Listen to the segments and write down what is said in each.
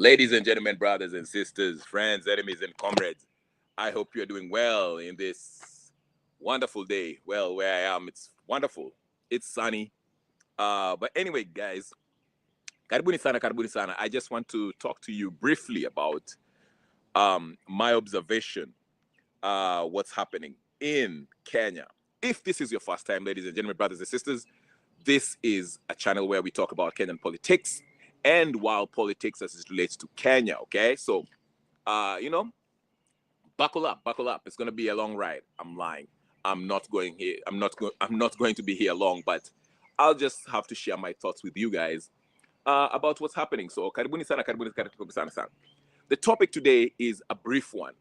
Ladies and gentlemen, brothers and sisters, friends, enemies, and comrades, I hope you're doing well in this wonderful day. Well, where I am, it's wonderful. It's sunny. But anyway, guys, karibuni sana, karibuni sana. I just want to talk to you briefly about my observation, what's happening in Kenya. If this is your first time, ladies and gentlemen, brothers and sisters, this is a channel where we talk about Kenyan politics and wild politics as it relates to Kenya. Okay, so buckle up, buckle up. It's gonna be a long ride. I'm lying. I'm not going here. I'm not going to be here long, but I'll just have to share my thoughts with you guys about what's happening. So karibuni sana, karibuni sana sana. The topic today is a brief one.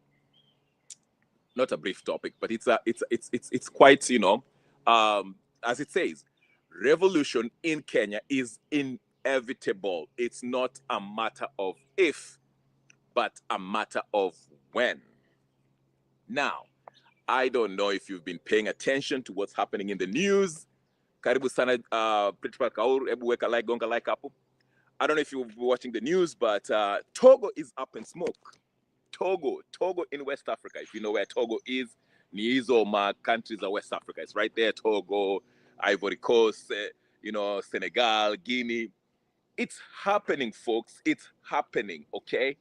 Not a brief topic, but it's quite as it says, revolution in Kenya is inevitable. It's not a matter of if, but a matter of when. Now, I don't know if you've been paying attention to what's happening in the news. Karibu sana, Principal Kaur, ebu weka like, gonga like hapo. I don't know if you've been watching the news, but Togo is up in smoke. Togo in West Africa. If you know where Togo is, ni hizo ma countries of West Africa. It's right there, Togo, Ivory Coast, Senegal, Guinea. It's happening, folks. It's happening, okay?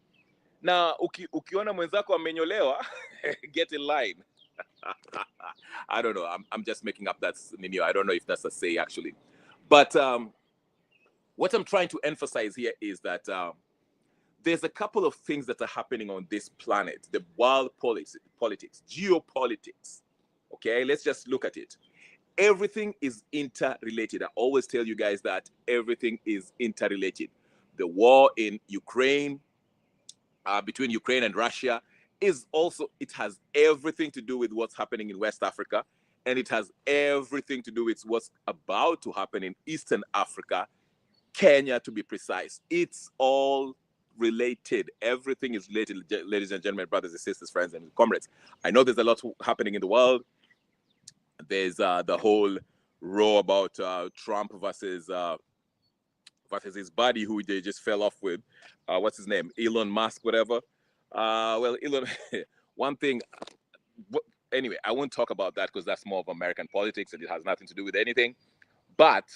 Now, ukiona mwenzako amenyolewa, get in line. I don't know. I'm just making up that. I don't know if that's a say, actually. But what I'm trying to emphasize here is that there's a couple of things that are happening on this planet, the world politics, geopolitics. Okay, let's just look at it. Everything is interrelated. I always tell you guys that everything is interrelated. The war in Ukraine, between Ukraine and Russia, it has everything to do with what's happening in West Africa, and it has everything to do with what's about to happen in Eastern Africa, Kenya to be precise. It's all related. Everything is related, ladies and gentlemen, brothers and sisters, friends and comrades. I know there's a lot happening in the world. There's the whole row about Trump versus his buddy who they just fell off with. What's his name? Elon Musk, whatever. Well, Elon, one thing, anyway, I won't talk about that because that's more of American politics and it has nothing to do with anything. But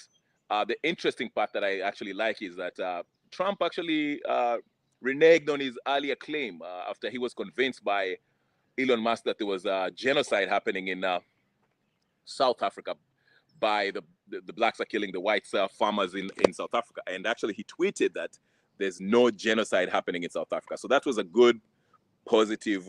the interesting part that I actually like is that Trump actually reneged on his earlier claim after he was convinced by Elon Musk that there was a genocide happening in South Africa by the blacks are killing the white farmers in South Africa. And actually he tweeted that there's no genocide happening in South Africa. So that was a good, positive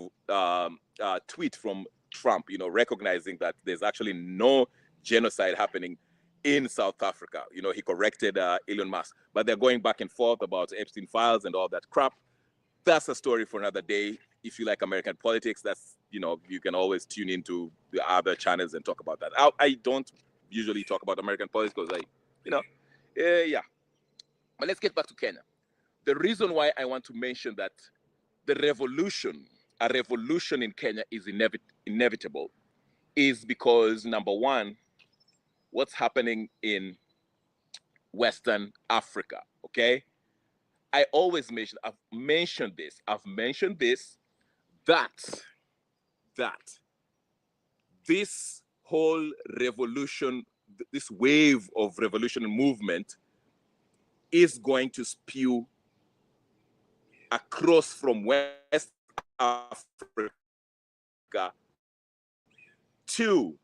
tweet from Trump, recognizing that there's actually no genocide happening in South Africa. He corrected Elon Musk, but they're going back and forth about Epstein files and all that crap. That's a story for another day. If you like American politics, that's, you can always tune into the other channels and talk about that. I don't usually talk about American politics because yeah. But let's get back to Kenya. The reason why I want to mention that a revolution in Kenya is inevitable is because, number one, what's happening in Western Africa, okay? I've mentioned this, that this whole revolution, this wave of revolution movement is going to spew across from West Africa to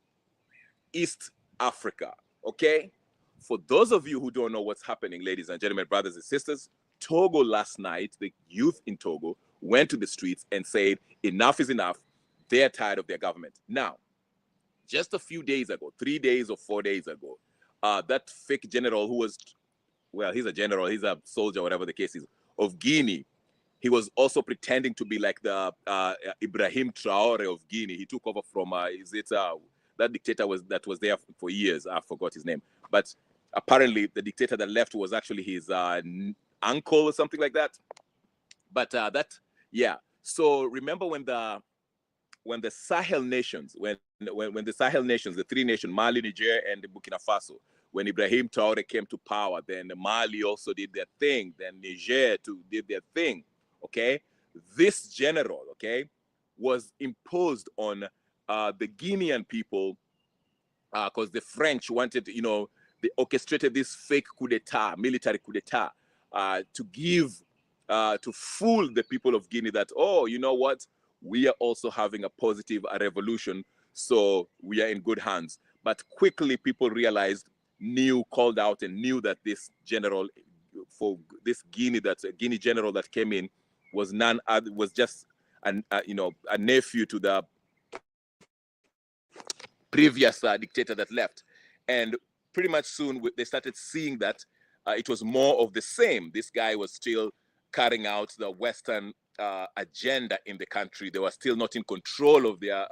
East Africa, okay? For those of you who don't know what's happening, ladies and gentlemen, brothers and sisters, Togo last night, the youth in Togo went to the streets and said, enough is enough. They're tired of their government. Now, just a few days ago, 3 days or 4 days ago, that fake general who was, well, he's a general, he's a soldier, whatever the case is, of Guinea, he was also pretending to be like the Ibrahim Traore of Guinea. He took over from, that dictator that was there for years. I forgot his name. But apparently the dictator that left was actually his uncle or something like that. But yeah. So remember when the Sahel nations, when the Sahel nations, the three nations, Mali, Niger, and Burkina Faso, when Ibrahim Traore came to power, then Mali also did their thing, then Niger too did their thing, okay? This general, okay, was imposed on the Guinean people because the French wanted, you know, they orchestrated this fake coup d'etat, military coup d'etat, to give, to fool the people of Guinea that, oh, you know what, we are also having a positive revolution, so we are in good hands. But quickly people realized, called out and knew that this general, for this Guinea, that Guinea general that came in, was none other, was just you know, a nephew to the previous dictator that left. And pretty much soon they started seeing that it was more of the same. This guy was still carrying out the Western agenda in the country. They were still not in control of their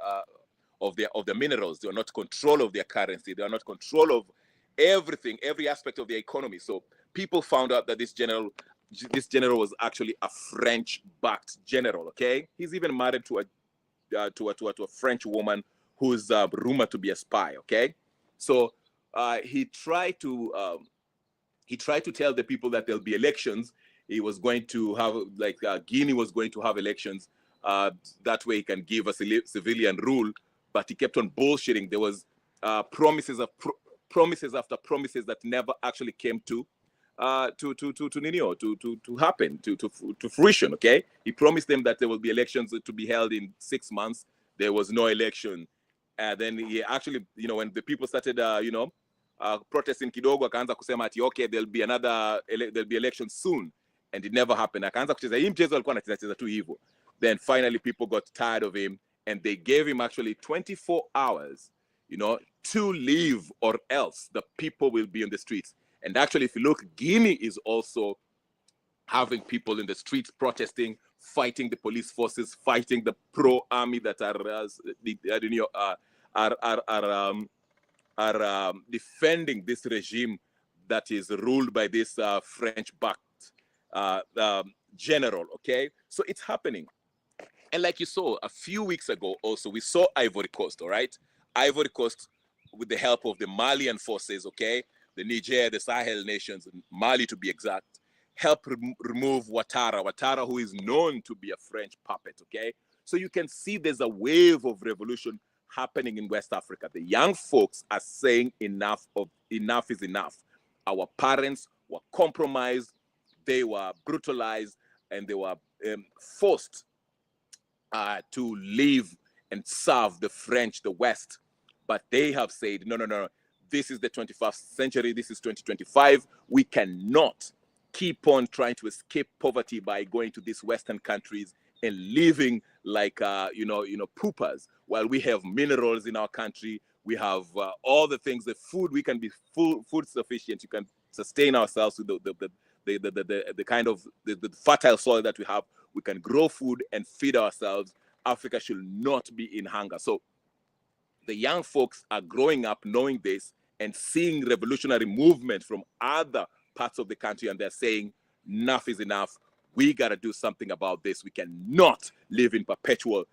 minerals. They were not in control of their currency. They were not in control of everything, every aspect of their economy. So people found out that this general was actually a French-backed general. Okay, he's even married to a French woman who's rumored to be a spy. Okay, so he tried to tell the people that there'll be elections. He was going to have, like, Guinea was going to have elections. That way he can give a civilian rule. But he kept on bullshitting. There was promises after promises that never actually came to happen, to fruition. Okay, he promised them that there will be elections to be held in 6 months. There was no election. Then he actually, you know, when the people started, protesting kidogo, akaanza kusema ati okay, there'll be elections soon, and it never happened. Akaanza kucheza hii mchezo, alikuwa anacheza tu hivyo. Then finally people got tired of him, and they gave him actually 24 hours, you know, to leave, or else the people will be on the streets. And actually, if you look, Guinea is also having people in the streets protesting, fighting the police forces, fighting the pro-army that are defending this regime that is ruled by this French-backed general. Okay, so it's happening. And like you saw a few weeks ago, also we saw Ivory Coast. All right, Ivory Coast, with the help of the Malian forces, okay, the Niger, the Sahel nations, Mali to be exact, help remove Ouattara, who is known to be a French puppet, okay? So you can see there's a wave of revolution happening in West Africa. The young folks are saying enough is enough. Our parents were compromised, they were brutalized, and they were forced to live and serve the French, the West. But they have said, no, this is the 21st century, this is 2025. We cannot keep on trying to escape poverty by going to these Western countries and living like, poopers. While we have minerals in our country, we have all the things, the food, we can be food sufficient. You can sustain ourselves with the kind of the fertile soil that we have. We can grow food and feed ourselves. Africa should not be in hunger. So the young folks are growing up knowing this and seeing revolutionary movement from other parts of the country, and they're saying enough is enough. We got to do something about this. We cannot live in perpetual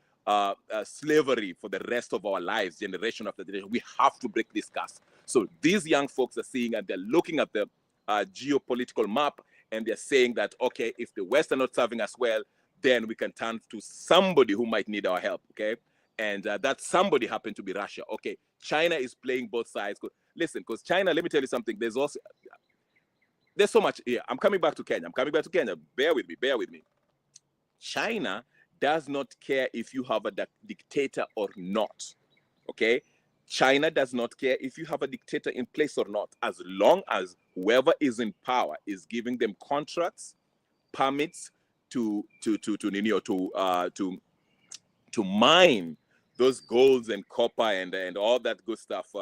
slavery for the rest of our lives, generation after generation. We have to break this curse. So these young folks are seeing, and they're looking at the geopolitical map, and they're saying that, okay, if the West are not serving us well, then we can turn to somebody who might need our help, okay? And that somebody happened to be Russia. Okay, China is playing both sides. Listen, because China, let me tell you something, there's so much here. I'm coming back to Kenya. Bear with me. China does not care if you have a dictator or not, okay? China does not care if you have a dictator in place or not, as long as whoever is in power is giving them contracts, permits to mine those golds and copper and all that good stuff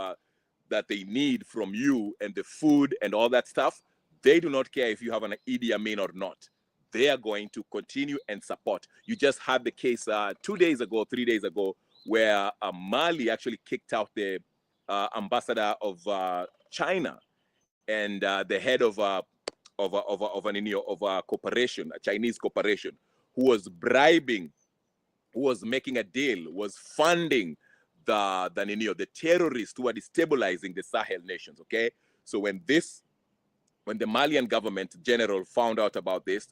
that they need from you, and the food and all that stuff. They do not care if you have an Idi Amin or not. They are going to continue and support. You just had the case 3 days ago, where Mali actually kicked out the ambassador of China and the head of a corporation, a Chinese corporation, who was bribing, who was making a deal, was funding the terrorists who are destabilizing the Sahel nations, okay? So when the Malian government general found out about this,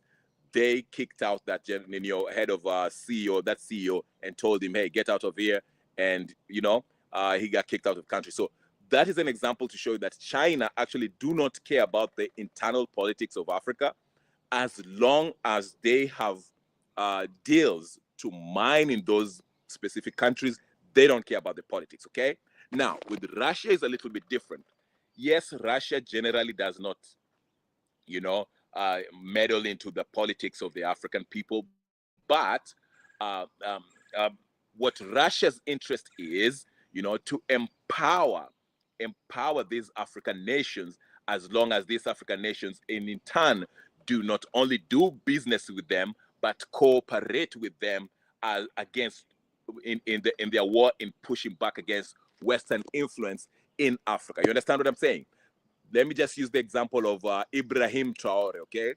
they kicked out that head of CEO, and told him, hey, get out of here. And, he got kicked out of the country. So that is an example to show that China actually do not care about the internal politics of Africa, as long as they have deals to mine in those specific countries. They don't care about the politics, okay? Now, with Russia is a little bit different. Yes, Russia generally does not, meddle into the politics of the African people, but what Russia's interest is, to empower these African nations, as long as these African nations in turn do not only do business with them, but cooperate with them against in their war in pushing back against Western influence in Africa. You understand what I'm saying? Let me just use the example of Ibrahim Traore, okay?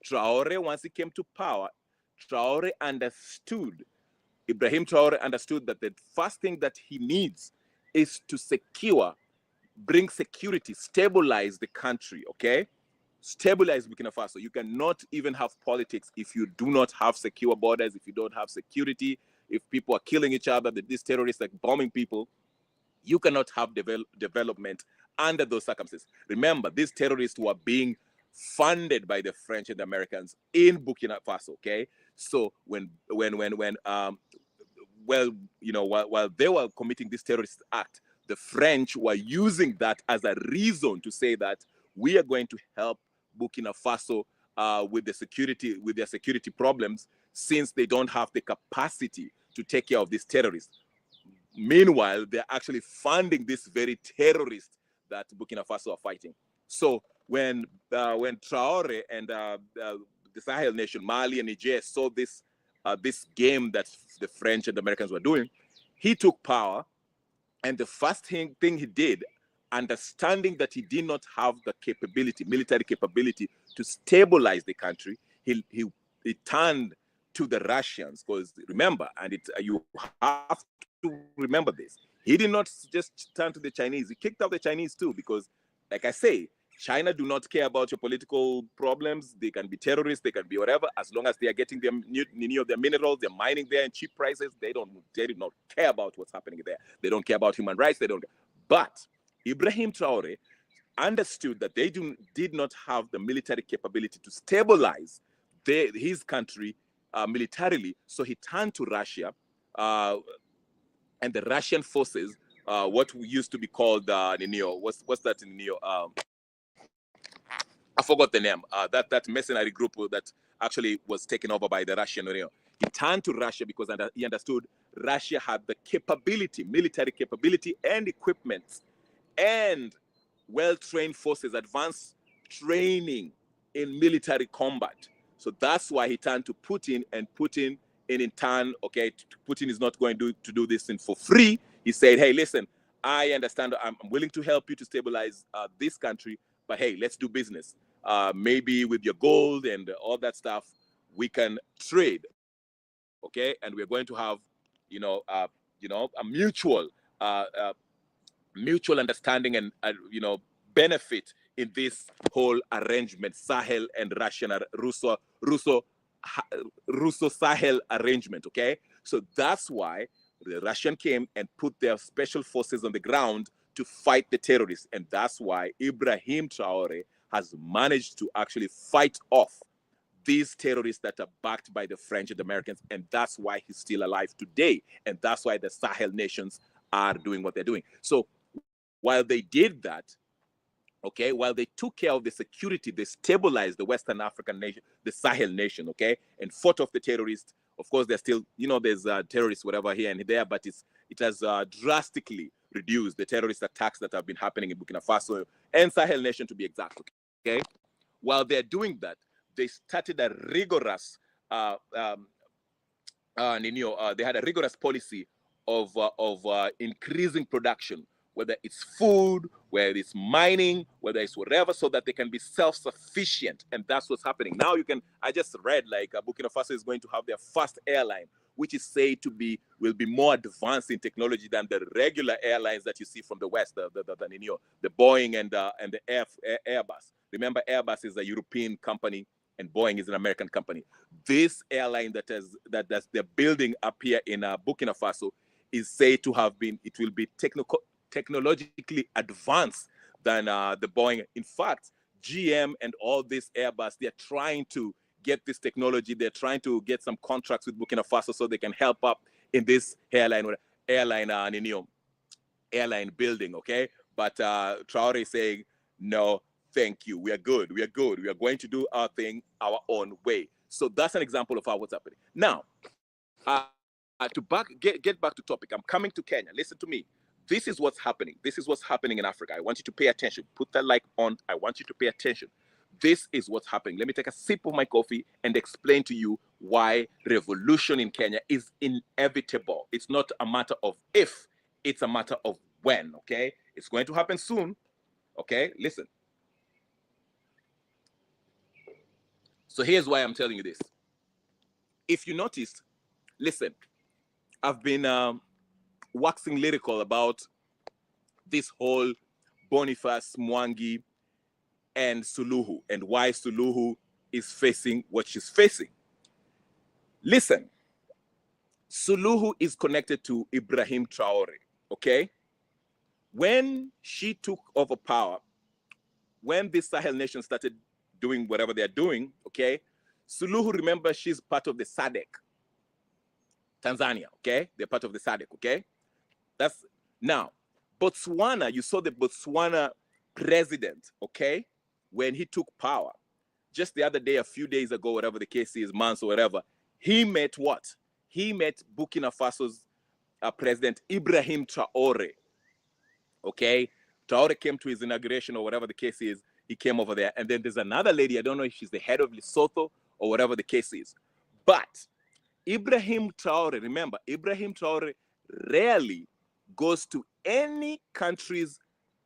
Traore, once he came to power, Ibrahim Traore understood that the first thing that he needs is to bring security, stabilize the country, okay? Stabilize Burkina Faso. You cannot even have politics if you do not have secure borders, if you don't have security, if people are killing each other, these terrorists are bombing people. You cannot have development under those circumstances. Remember, these terrorists were being funded by the French and the Americans in Burkina Faso, okay? So while they were committing this terrorist act, the French were using that as a reason to say that we are going to help Burkina Faso with their security problems, since they don't have the capacity to take care of these terrorists. Meanwhile, they're actually funding this very terrorist that Burkina Faso are fighting. So when Traore and the Sahel nation, Mali and Niger, saw this game that the French and the Americans were doing, he took power, and the first thing he did, understanding that he did not have the military capability to stabilize the country, he turned to the Russians. Because remember, and you have to remember this, he did not just turn to the Chinese. He kicked out the Chinese too, because, like I say, China do not care about your political problems. They can be terrorists, they can be whatever, as long as they are getting their minerals, they're mining there in cheap prices. They do not care about what's happening there. They don't care about human rights. But Ibrahim Traore understood that they did not have the military capability to stabilize his country militarily. So he turned to Russia, and the Russian forces, what used to be called what's that in Neo? I forgot the name. That mercenary group that actually was taken over by the Russian. He turned to Russia because he understood Russia had the capability, military capability and equipment, and well-trained forces, advanced training in military combat. So that's why he turned to Putin, and Putin, in turn, okay, Putin is not going to do this thing for free. He said, hey, listen, I understand, I'm willing to help you to stabilize this country, but hey, let's do business. Maybe with your gold and all that stuff, we can trade, okay? And we're going to have, a mutual understanding and benefit in this whole arrangement, Sahel and Russo-Sahel arrangement, okay? So that's why the Russian came and put their special forces on the ground to fight the terrorists. And that's why Ibrahim Traore has managed to actually fight off these terrorists that are backed by the French and the Americans. And that's why he's still alive today. And that's why the Sahel nations are doing what they're doing. So while they did that, okay, while they took care of the security, they stabilized the Western African nation, the Sahel nation, okay, and fought off the terrorists. Of course, there's still, there's terrorists, whatever, here and there, but it has drastically reduced the terrorist attacks that have been happening in Burkina Faso and Sahel nation, to be exact, okay? While they're doing that, they started a rigorous, they had a rigorous policy of increasing production, whether it's food, whether it's mining, whether it's whatever, so that they can be self-sufficient. And that's what's happening. Now I just read, Burkina Faso is going to have their first airline, which is said to will be more advanced in technology than the regular airlines that you see from the West, the Boeing and the Airbus. Remember, Airbus is a European company and Boeing is an American company. This airline that they're building up here in Burkina Faso is said to have been, it will be technologically advanced than the Boeing. In fact, GM and all this Airbus, they're trying to get this technology. They're trying to get some contracts with Burkina Faso so they can help up in this airline building, okay? But Traore is saying, no, thank you. We are good. We are good. We are going to do our thing our own way. So that's an example of what's happening. Now, get back to topic. I'm coming to Kenya. Listen to me. This is what's happening. This is what's happening in Africa. I want you to pay attention. Put that like on. I want you to pay attention. This is what's happening. Let me take a sip of my coffee and explain to you why revolution in Kenya is inevitable. It's not a matter of if, it's a matter of when, okay? It's going to happen soon, okay? Listen. So here's why I'm telling you this. If you noticed, listen, I've been waxing lyrical about this whole Boniface Mwangi and Suluhu and why Suluhu is facing what she's facing. Listen, Suluhu is connected to Ibrahim Traore, okay? When she took over power, when the Sahel nation started doing whatever they're doing, okay? Suluhu, remember, she's part of the SADC. Tanzania, okay? They're part of the SADC, okay? That's now, Botswana, you saw the Botswana president, okay? When he took power, just the other day, a few days ago, whatever the case is, months or whatever, he met what? He met Burkina Faso's president, Ibrahim Traore, okay? Traore came to his inauguration or whatever the case is, he came over there. And then there's another lady, I don't know if she's the head of Lesotho or whatever the case is. But Ibrahim Traore, remember, Ibrahim Traore rarely goes to any country's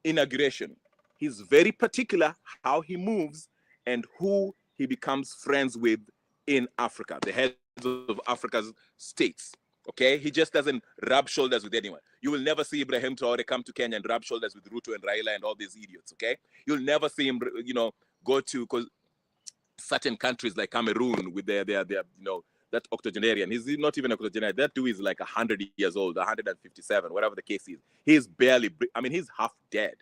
inauguration. He's very particular how he moves and who he becomes friends with in Africa, the heads of Africa's states. Okay, he just doesn't rub shoulders with anyone. You will never see Ibrahim Traore come to Kenya and rub shoulders with Ruto and Raila and all these idiots. Okay, you'll never see him, go to certain countries like Cameroon with their that octogenarian. He's not even octogenarian. That dude is like 100 years old, 157, whatever the case is. He's barely, he's half dead.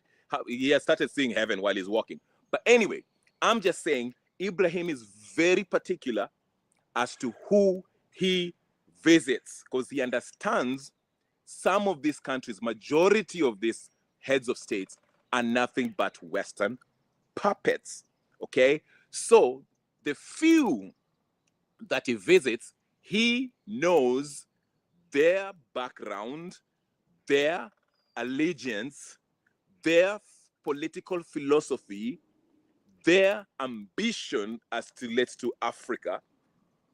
He has started seeing heaven while he's walking. But anyway, I'm just saying Ibrahim is very particular as to who he visits because he understands some of these countries, majority of these heads of states are nothing but Western puppets, okay? So the few that he visits, he knows their background, their allegiance, their political philosophy, their ambition as it relates to Africa,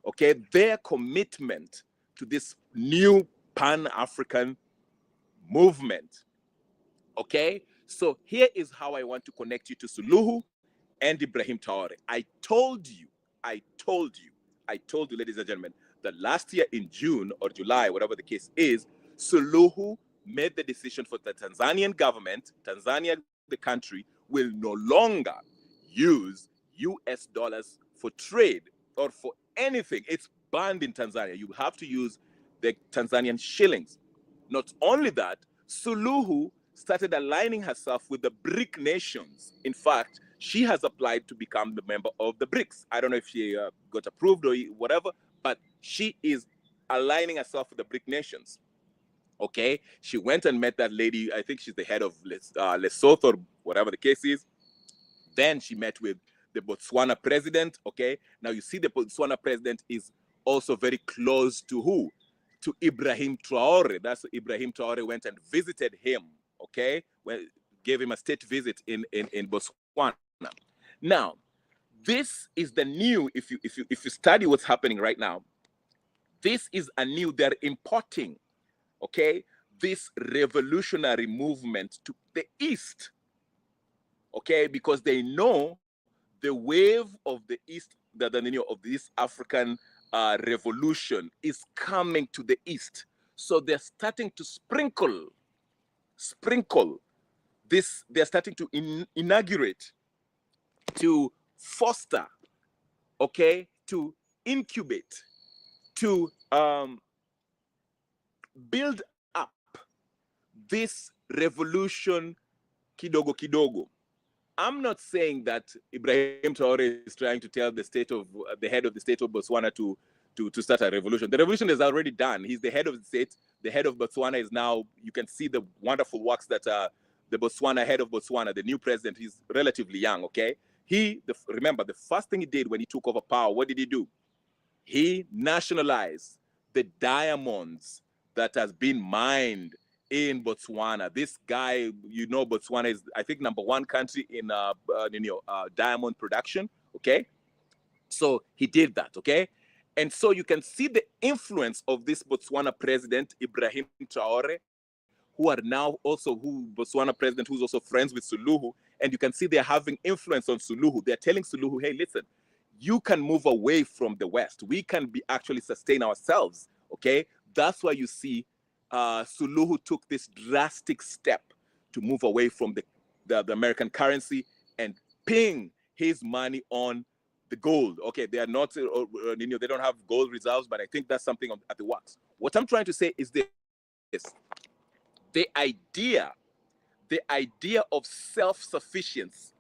okay, their commitment to this new Pan-African movement, okay? So here is how I want to connect you to Suluhu and Ibrahim Traore. I told you, ladies and gentlemen, that last year in June or July, whatever the case is, Suluhu made the decision for the Tanzanian government, Tanzania, the country, will no longer use US dollars for trade or for anything. It's banned in Tanzania. You have to use the Tanzanian shillings. Not only that, Suluhu started aligning herself with the BRIC nations. In fact, she has applied to become the member of the BRICS. I don't know if she got approved or whatever, but she is aligning herself with the BRIC nations. Okay, she went and met that lady. I think she's the head of Lesotho or whatever the case is. Then she met with the Botswana president. Okay, now you see the Botswana president is also very close to who? To Ibrahim Traore. That's Ibrahim Traore went and visited him. Okay, gave him a state visit in Botswana. Now, this is the new. If you study what's happening right now, this is a new. They're importing, okay, this revolutionary movement to the East, okay, because they know the wave of the East, of this African revolution is coming to the east. So they're starting to sprinkle this. They're starting to inaugurate, to foster, okay, to incubate, to build up this revolution kidogo kidogo. I'm not saying that Ibrahim Traore is trying to tell the head of the state of Botswana to start a revolution. The revolution is already done. He's the head of the state. The head of Botswana is now, you can see the wonderful works that the head of Botswana, the new president, he's relatively young, okay? Remember, the first thing he did when he took over power, what did he do? He nationalized the diamonds that has been mined in Botswana. This guy, Botswana is, I think, #1 country in diamond production, okay? So he did that, okay? And so you can see the influence of this Botswana president, Ibrahim Traore, Botswana president who's also friends with Suluhu, and you can see they're having influence on Suluhu. They're telling Suluhu, hey, listen, you can move away from the West. We can actually sustain ourselves, okay? That's why you see Suluhu took this drastic step to move away from the American currency and ping his money on the gold. Okay, they are not, they don't have gold reserves, but I think that's something at the works. What I'm trying to say is this: the idea of self-sufficiency,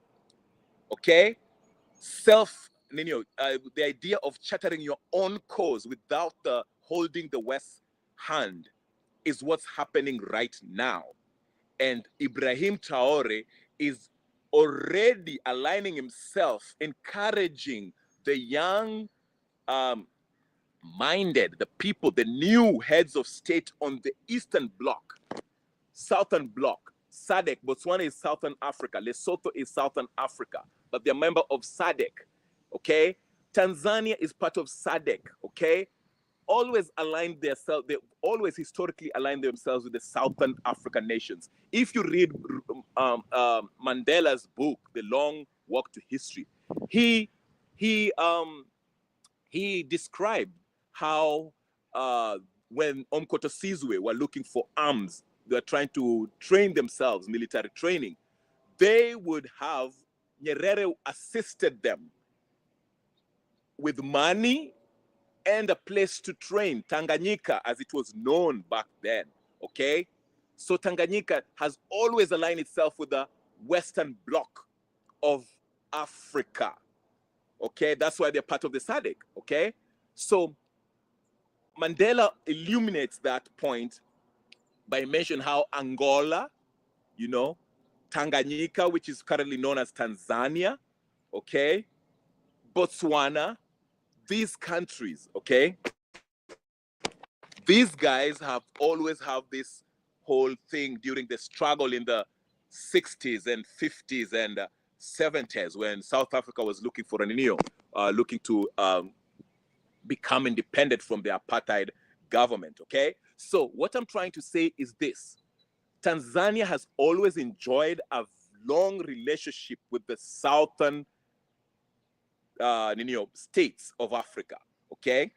okay, the idea of chartering your own cause without holding the West's hand is what's happening right now. And Ibrahim Traore is already aligning himself, encouraging the young minded, the people, the new heads of state on the Eastern Bloc, Southern Bloc. SADC, Botswana is Southern Africa, Lesotho is Southern Africa, but they're a member of SADC, okay? Tanzania is part of SADC, okay? Always they always historically aligned themselves with the Southern African nations. If you read Mandela's book, The Long Walk to History, he described how when Umkhonto Sizwe were looking for arms, they were trying to train themselves, military training, they would have Nyerere assisted them with money and a place to train, Tanganyika, as it was known back then, okay? So Tanganyika has always aligned itself with the Western Bloc of Africa, okay? That's why they're part of the SADC, okay? So Mandela illuminates that point by mentioning how Angola, Tanganyika, which is currently known as Tanzania, okay? Botswana, these countries, okay? These guys have always have this whole thing during the struggle in the 60s and 50s and 70s when South Africa was looking for looking to become independent from the apartheid government, okay? So what I'm trying to say is this: Tanzania has always enjoyed a long relationship with the southern states of Africa, okay?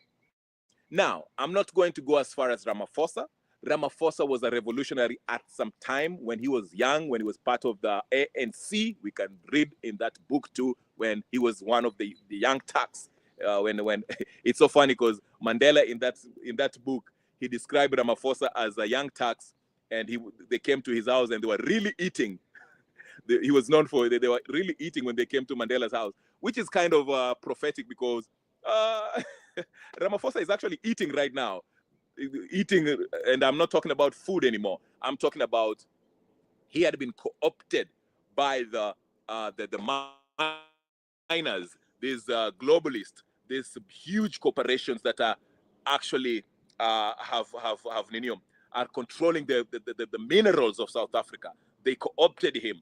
Now, I'm not going to go as far as Ramaphosa. Ramaphosa was a revolutionary at some time when he was young, when he was part of the ANC. We can read in that book too, when he was one of the young Turks. When it's so funny because Mandela in that book, he described Ramaphosa as a young Turks, and they came to his house and they were really eating. He was known for they were really eating when they came to Mandela's house, which is kind of prophetic because Ramaphosa is actually eating right now. Eating, and I'm not talking about food anymore. I'm talking about he had been co-opted by the miners, these globalists, these huge corporations that are actually are controlling the minerals of South Africa. They co-opted him,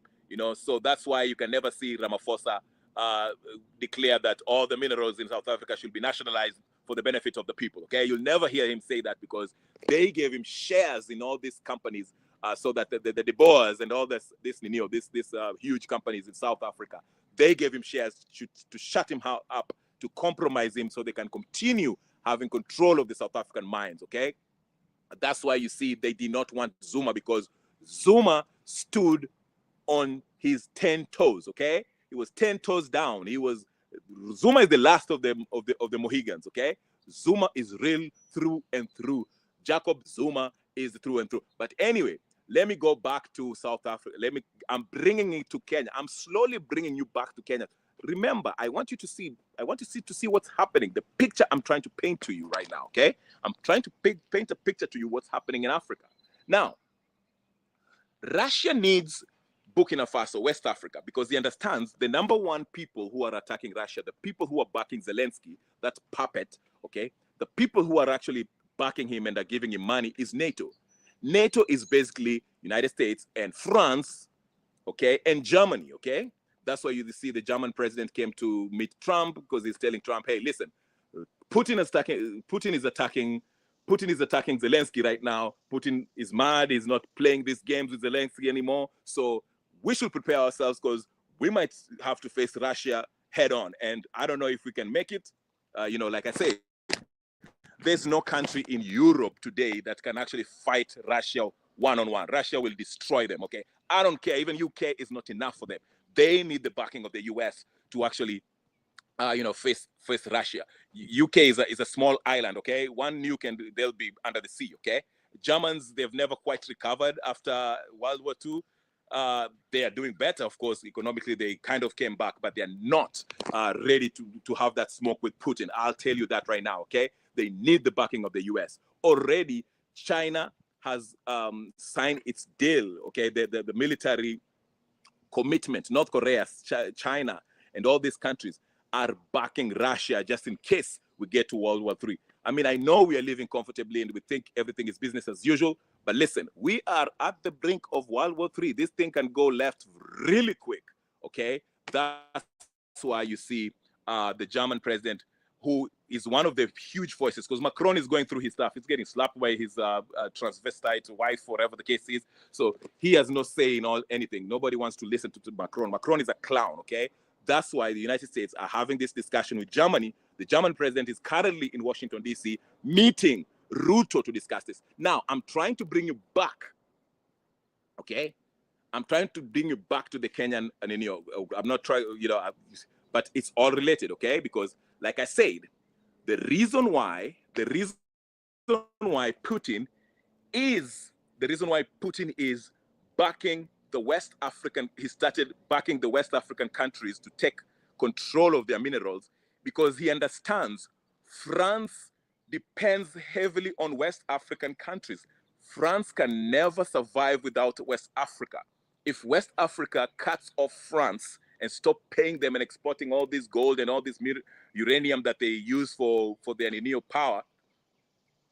so that's why you can never see Ramaphosa declare that all the minerals in South Africa should be nationalized for the benefit of the people, okay? You'll never hear him say that because they gave him shares in all these companies so that the Boers and all this huge companies in South Africa, they gave him shares to shut him up, to compromise him so they can continue having control of the South African mines, okay? That's why you see they did not want Zuma, because Zuma stood on his 10 toes, okay? He was 10 toes down. Zuma is the last of the Mohegans, okay? Zuma is real through and through. Jacob Zuma is through and through. But anyway, let me go back to South Africa. I'm bringing it to Kenya. I'm slowly bringing you back to Kenya. Remember, I want you to see what's happening. The picture I'm trying to paint to you right now, okay? I'm trying to paint a picture to you what's happening in Africa. Now, Russia needs Burkina Faso, West Africa, because he understands the number one people who are attacking Russia, the people who are backing Zelensky, that puppet, okay? The people who are actually backing him and are giving him money is NATO. NATO is basically United States and France, okay, and Germany, okay? That's why you see the German president came to meet Trump, because he's telling Trump, hey, listen, Putin is attacking Zelensky right now. Putin is mad. He's not playing these games with Zelensky anymore. So we should prepare ourselves, because we might have to face Russia head on. And I don't know if we can make it. Like I say, there's no country in Europe today that can actually fight Russia one-on-one. Russia will destroy them, okay? I don't care. Even UK is not enough for them. They need the backing of the US to actually, face Russia. UK is a small island, okay? One nuke and they'll be under the sea, okay? Germans, they've never quite recovered after World War II. They are doing better, of course, economically. They kind of came back, but they're not ready to have that smoke with Putin. I'll tell you that right now, okay? They need the backing of the US. Already, China has signed its deal, okay? The military commitment. North Korea, China, and all these countries are backing Russia just in case we get to World War III. I mean, I know we are living comfortably and we think everything is business as usual, but listen, we are at the brink of World War III. This thing can go left really quick, okay? That's why you see the German president, who is one of the huge voices, because Macron is going through his stuff. He's getting slapped by his transvestite wife, whatever the case is. So he has no say in anything. Nobody wants to listen to Macron. Macron is a clown, okay? That's why the United States are having this discussion with Germany. The German president is currently in Washington, D.C., meeting Ruto to discuss this. Now, I'm trying to bring you back, okay? I'm trying to bring you back to the Kenyan, and I'm not trying, but it's all related, okay? Because, like I said, the reason why Putin is backing the West African, he started backing the West African countries to take control of their minerals, because he understands France depends heavily on West African countries. France can never survive without West Africa. If West Africa cuts off France and stop paying them and exporting all this gold and all this uranium that they use for their power,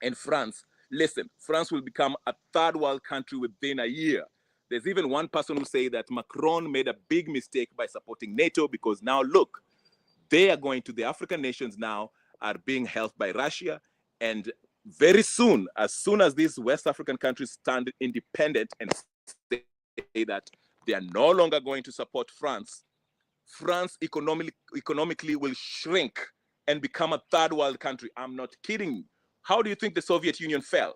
and France will become a third world country within a year. There's even one person who say that Macron made a big mistake by supporting NATO, because now look, they are going to the African nations now are being helped by Russia. And very soon as these West African countries stand independent and say that they are no longer going to support France economically will shrink and become a third world country. I'm not kidding you. How do you think the Soviet Union fell?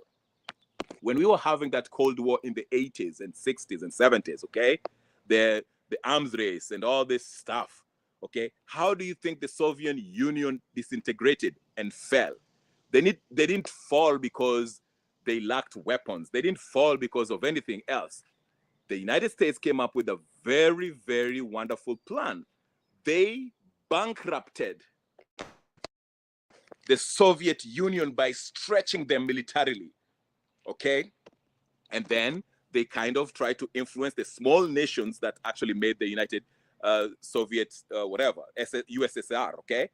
When we were having that Cold War in the 80s and 60s and 70s, okay? The arms race and all this stuff, okay? How do you think the Soviet Union disintegrated and fell? They didn't fall because they lacked weapons. They didn't fall because of anything else. The United States came up with a very, very wonderful plan. They bankrupted the Soviet Union by stretching them militarily, okay? And then they kind of tried to influence the small nations that actually made the United Soviet, USSR, okay?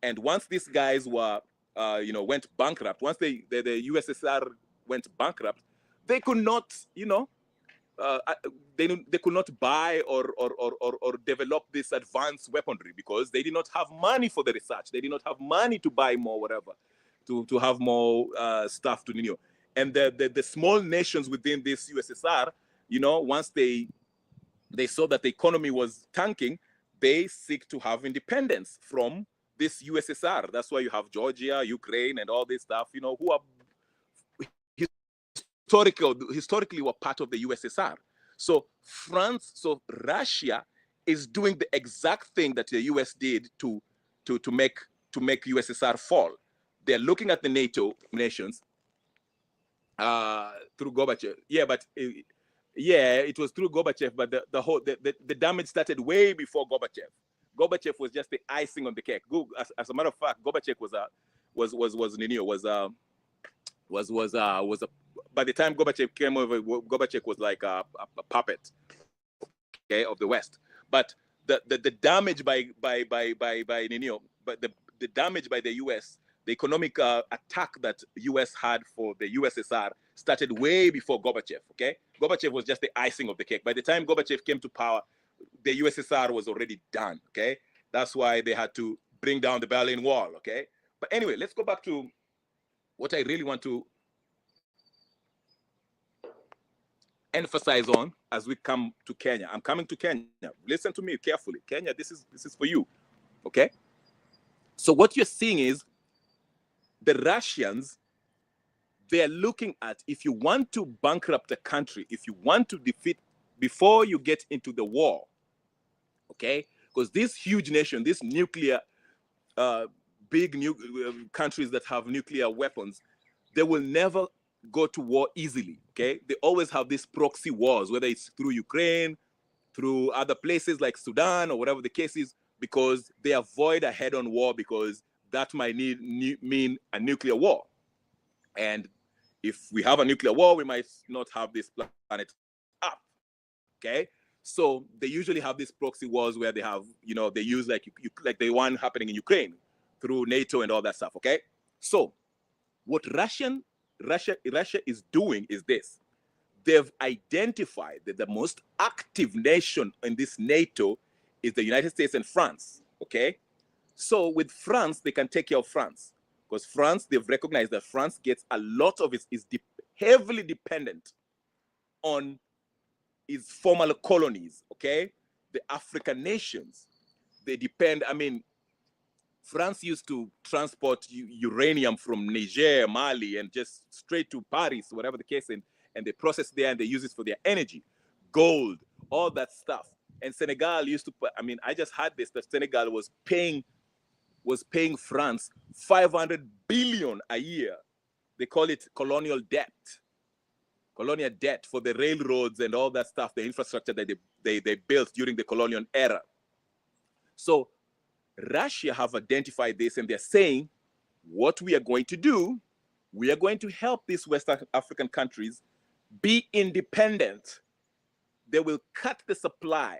And once these guys were, went bankrupt, once the USSR went bankrupt, they could not, they could not buy or develop this advanced weaponry, because they did not have money for the research. They did not have money to buy more whatever, to have more stuff to And the small nations within this USSR, once they saw that the economy was tanking, they seek to have independence from this USSR. That's why you have Georgia, Ukraine, and all this stuff, who are historically were part of the USSR. So Russia is doing the exact thing that the US did to make USSR fall. They're looking at the NATO nations through Gorbachev. Yeah, but it was through Gorbachev, but the damage started way before Gorbachev. Gorbachev was just the icing on the cake. As a matter of fact, Gorbachev by the time Gorbachev came over, Gorbachev was like a puppet, okay, of the West. But the damage by the damage by the US, the economic attack that US had for the USSR started way before Gorbachev. Okay, Gorbachev was just the icing of the cake. By the time Gorbachev came to power, the USSR was already done. Okay, that's why they had to bring down the Berlin Wall. Okay, but anyway, let's go back to what I really want to emphasize on as we come to Kenya. I'm coming to Kenya. Listen to me carefully. Kenya, this is for you. Okay? So what you're seeing is the Russians, they're looking at, if you want to bankrupt a country, if you want to defeat before you get into the war, okay? Because this huge nation, this nuclear, countries that have nuclear weapons, they will never go to war easily, okay? They always have these proxy wars, whether it's through Ukraine, through other places like Sudan or whatever the case is, because they avoid a head-on war because that might mean a nuclear war. And if we have a nuclear war, we might not have this planet up, okay? So they usually have these proxy wars where they have, they use like the one happening in Ukraine through NATO and all that stuff, okay? So what Russia is doing is this. They've identified that the most active nation in this NATO is the United States and France, okay? So with France, they can take care of France, because France, they've recognized that France gets a lot of it, is heavily dependent on its former colonies, okay? The African nations, they depend, France used to transport uranium from Niger, Mali, and just straight to Paris, whatever the case, and they process there and they use it for their energy, gold, all that stuff. And Senegal used to, I just had this, that Senegal was paying France 500 billion a year. They call it colonial debt for the railroads and all that stuff, the infrastructure that they built during the colonial era. So Russia have identified this, and they're saying, what we are going to do, we are going to help these West African countries be independent. They will cut the supply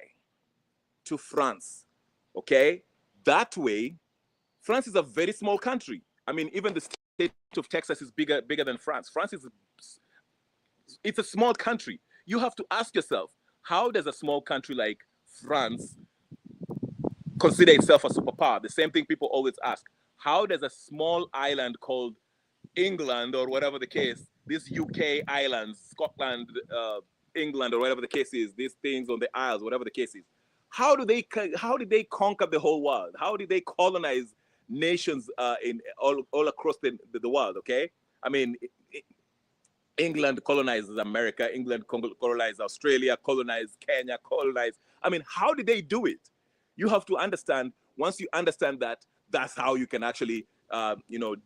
to France, okay? That way, France is a very small country. Even the state of Texas is bigger than France. It's a small country. You have to ask yourself, how does a small country like France consider itself a superpower? The same thing people always ask. How does a small island called England, or whatever the case, these UK islands, Scotland, England, or whatever the case is, these things on the Isles, whatever the case is, how did they conquer the whole world? How did they colonize nations in all across the world? Okay, England colonizes America, England colonized Australia, colonized Kenya, colonized. How did they do it? You have to understand. Once you understand that, that's how you can actually,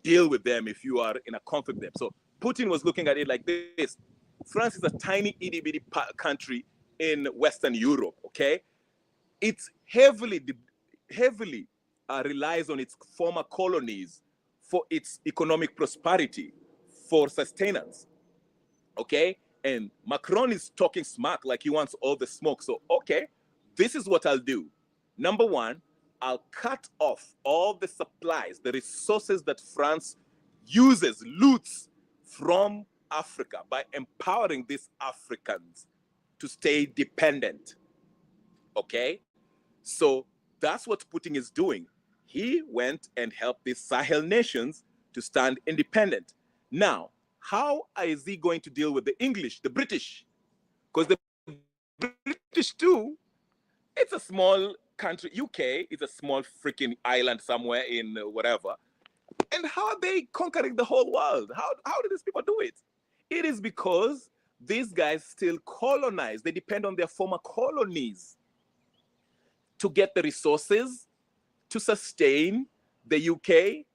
deal with them if you are in a conflict with them. So Putin was looking at it like this. France is a tiny, itty-bitty country in Western Europe, okay? It's heavily relies on its former colonies for its economic prosperity, for sustenance, okay? And Macron is talking smack like he wants all the smoke. So, okay, this is what I'll do. Number one, I'll cut off all the supplies, the resources that France loots from Africa by empowering these Africans to stay dependent, okay? So that's what Putin is doing. He went and helped these Sahel nations to stand independent. Now, how is he going to deal with the English, the British? Because the British too, it's a small country, UK, is a small freaking island somewhere in whatever. And how are they conquering the whole world? How do these people do it? It is because these guys still colonize. They depend on their former colonies to get the resources to sustain the UK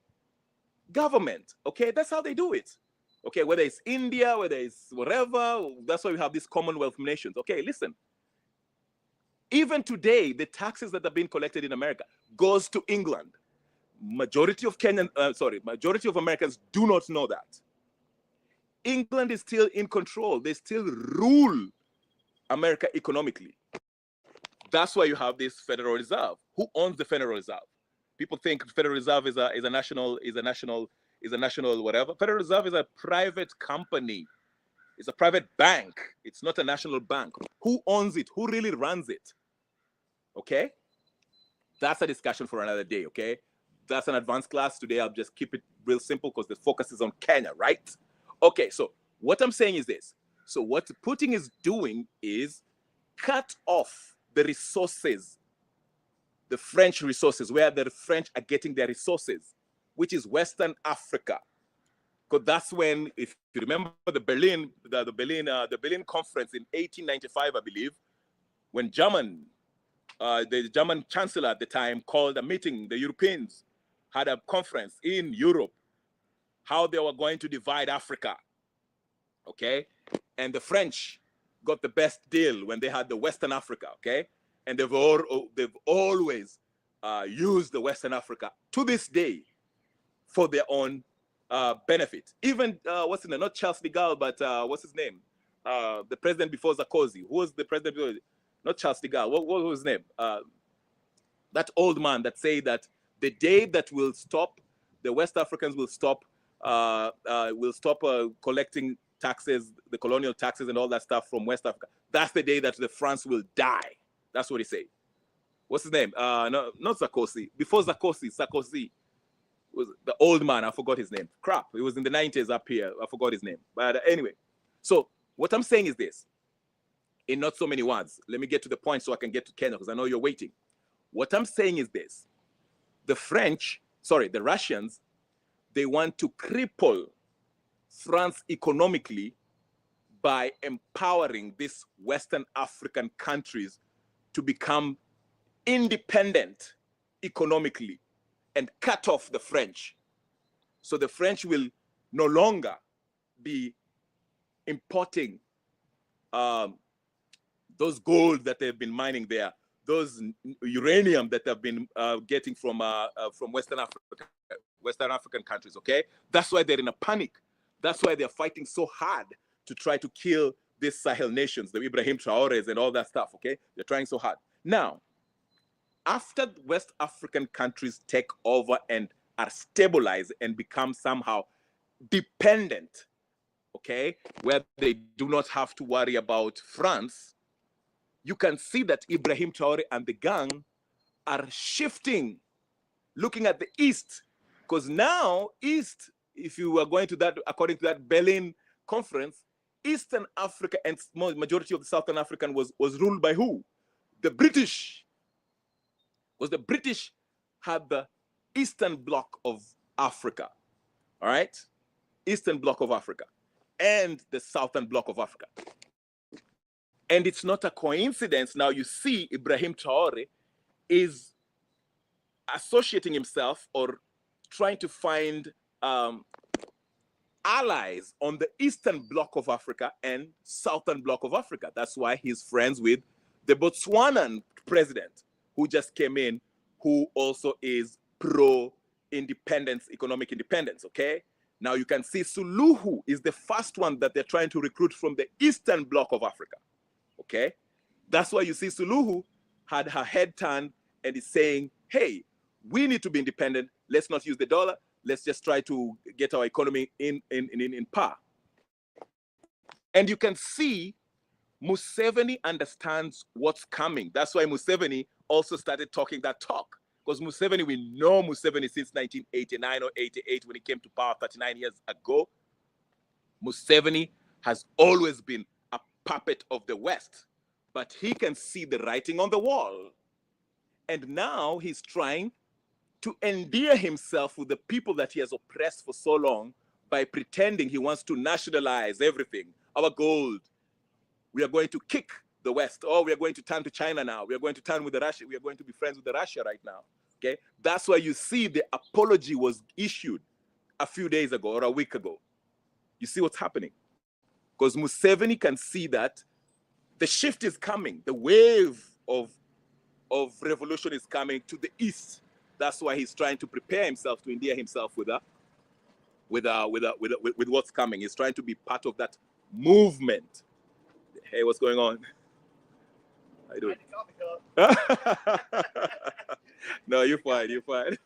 government. Okay, that's how they do it. Okay, whether it's India, whether it's whatever, that's why we have these Commonwealth nations. Okay, listen. Even today, the taxes that are being collected in America goes to England. Majority of majority of Americans do not know that. England is still in control. They still rule America economically. That's why you have this Federal Reserve. Who owns the Federal Reserve? People think Federal Reserve is a national whatever. Federal Reserve is a private company. It's a private bank. It's not a national bank. Who owns it? Who really runs it? Okay? That's a discussion for another day, okay? That's an advanced class. Today, I'll just keep it real simple because the focus is on Kenya, right? Okay, so what I'm saying is this. So what Putin is doing is cut off the resources, the French resources, where the French are getting their resources, which is Western Africa. Because that's when, if you remember the Berlin conference in 1895, I believe, when the German chancellor at the time called a meeting, the Europeans had a conference in Europe, how they were going to divide Africa, okay? And the French got the best deal when they had the Western Africa, okay? And they've always used the Western Africa to this day for their own benefit. Even, what's his name? Not Charles de Gaulle, but what's his name? The president before Sarkozy. Who was the president before? Not Charles de Gaulle. What was his name? That old man that said that the day that will stop, the West Africans will stop collecting taxes, the colonial taxes and all that stuff from West Africa. That's the day that the France will die. That's what he said. What's his name? No, not Sarkozy. Before Sarkozy was the old man. I forgot his name. Crap. It was in the 90s up here. I forgot his name. But anyway, so what I'm saying is this. In not so many words, let me get to the point so I can get to Kenya because I know you're waiting. What I'm saying is this. The Russians, they want to cripple France economically by empowering these Western African countries to become independent economically and cut off the French. So the French will no longer be importing those gold that they've been mining there, those uranium that they've been getting from Western African countries, okay? That's why they're in a panic. That's why they're fighting so hard to try to kill these Sahel nations, the Ibrahim Traores and all that stuff, okay? They're trying so hard. Now, after West African countries take over and are stabilized and become somehow dependent, okay, where they do not have to worry about France, you can see that Ibrahim Traore and the gang are shifting, looking at the East. Because now, East, if you are going to that, according to that Berlin conference, Eastern Africa and majority of the Southern African was ruled by who? The British. The British had the Eastern Bloc of Africa, all right? Eastern Bloc of Africa and the Southern Bloc of Africa. And it's not a coincidence. Now you see Ibrahim Traore is associating himself or trying to find allies on the Eastern Bloc of Africa and Southern Bloc of Africa. That's why he's friends with the Botswanan president who just came in, who also is pro-independence, economic independence, okay? Now you can see Suluhu is the first one that they're trying to recruit from the Eastern Bloc of Africa, okay? That's why you see Suluhu had her head turned and is saying, hey, we need to be independent. Let's not use the dollar. Let's just try to get our economy in par. And you can see Museveni understands what's coming. That's why Museveni also started talking that talk. Because Museveni, we know Museveni since 1989 or 88 when he came to power 39 years ago. Museveni has always been a puppet of the West, but he can see the writing on the wall. And now he's trying to endear himself with the people that he has oppressed for so long by pretending he wants to nationalize everything. Our gold, we are going to kick the West. Oh, we are going to turn to China now. We are going to turn with the Russia. We are going to be friends with the Russia right now. Okay, that's why you see the apology was issued a few days ago or a week ago. You see what's happening? Because Museveni can see that the shift is coming. The wave of revolution is coming to the east. That's why he's trying to prepare himself to endear himself with what's coming. He's trying to be part of that movement. Hey, what's going on? How you doing? No, you're fine. You're fine.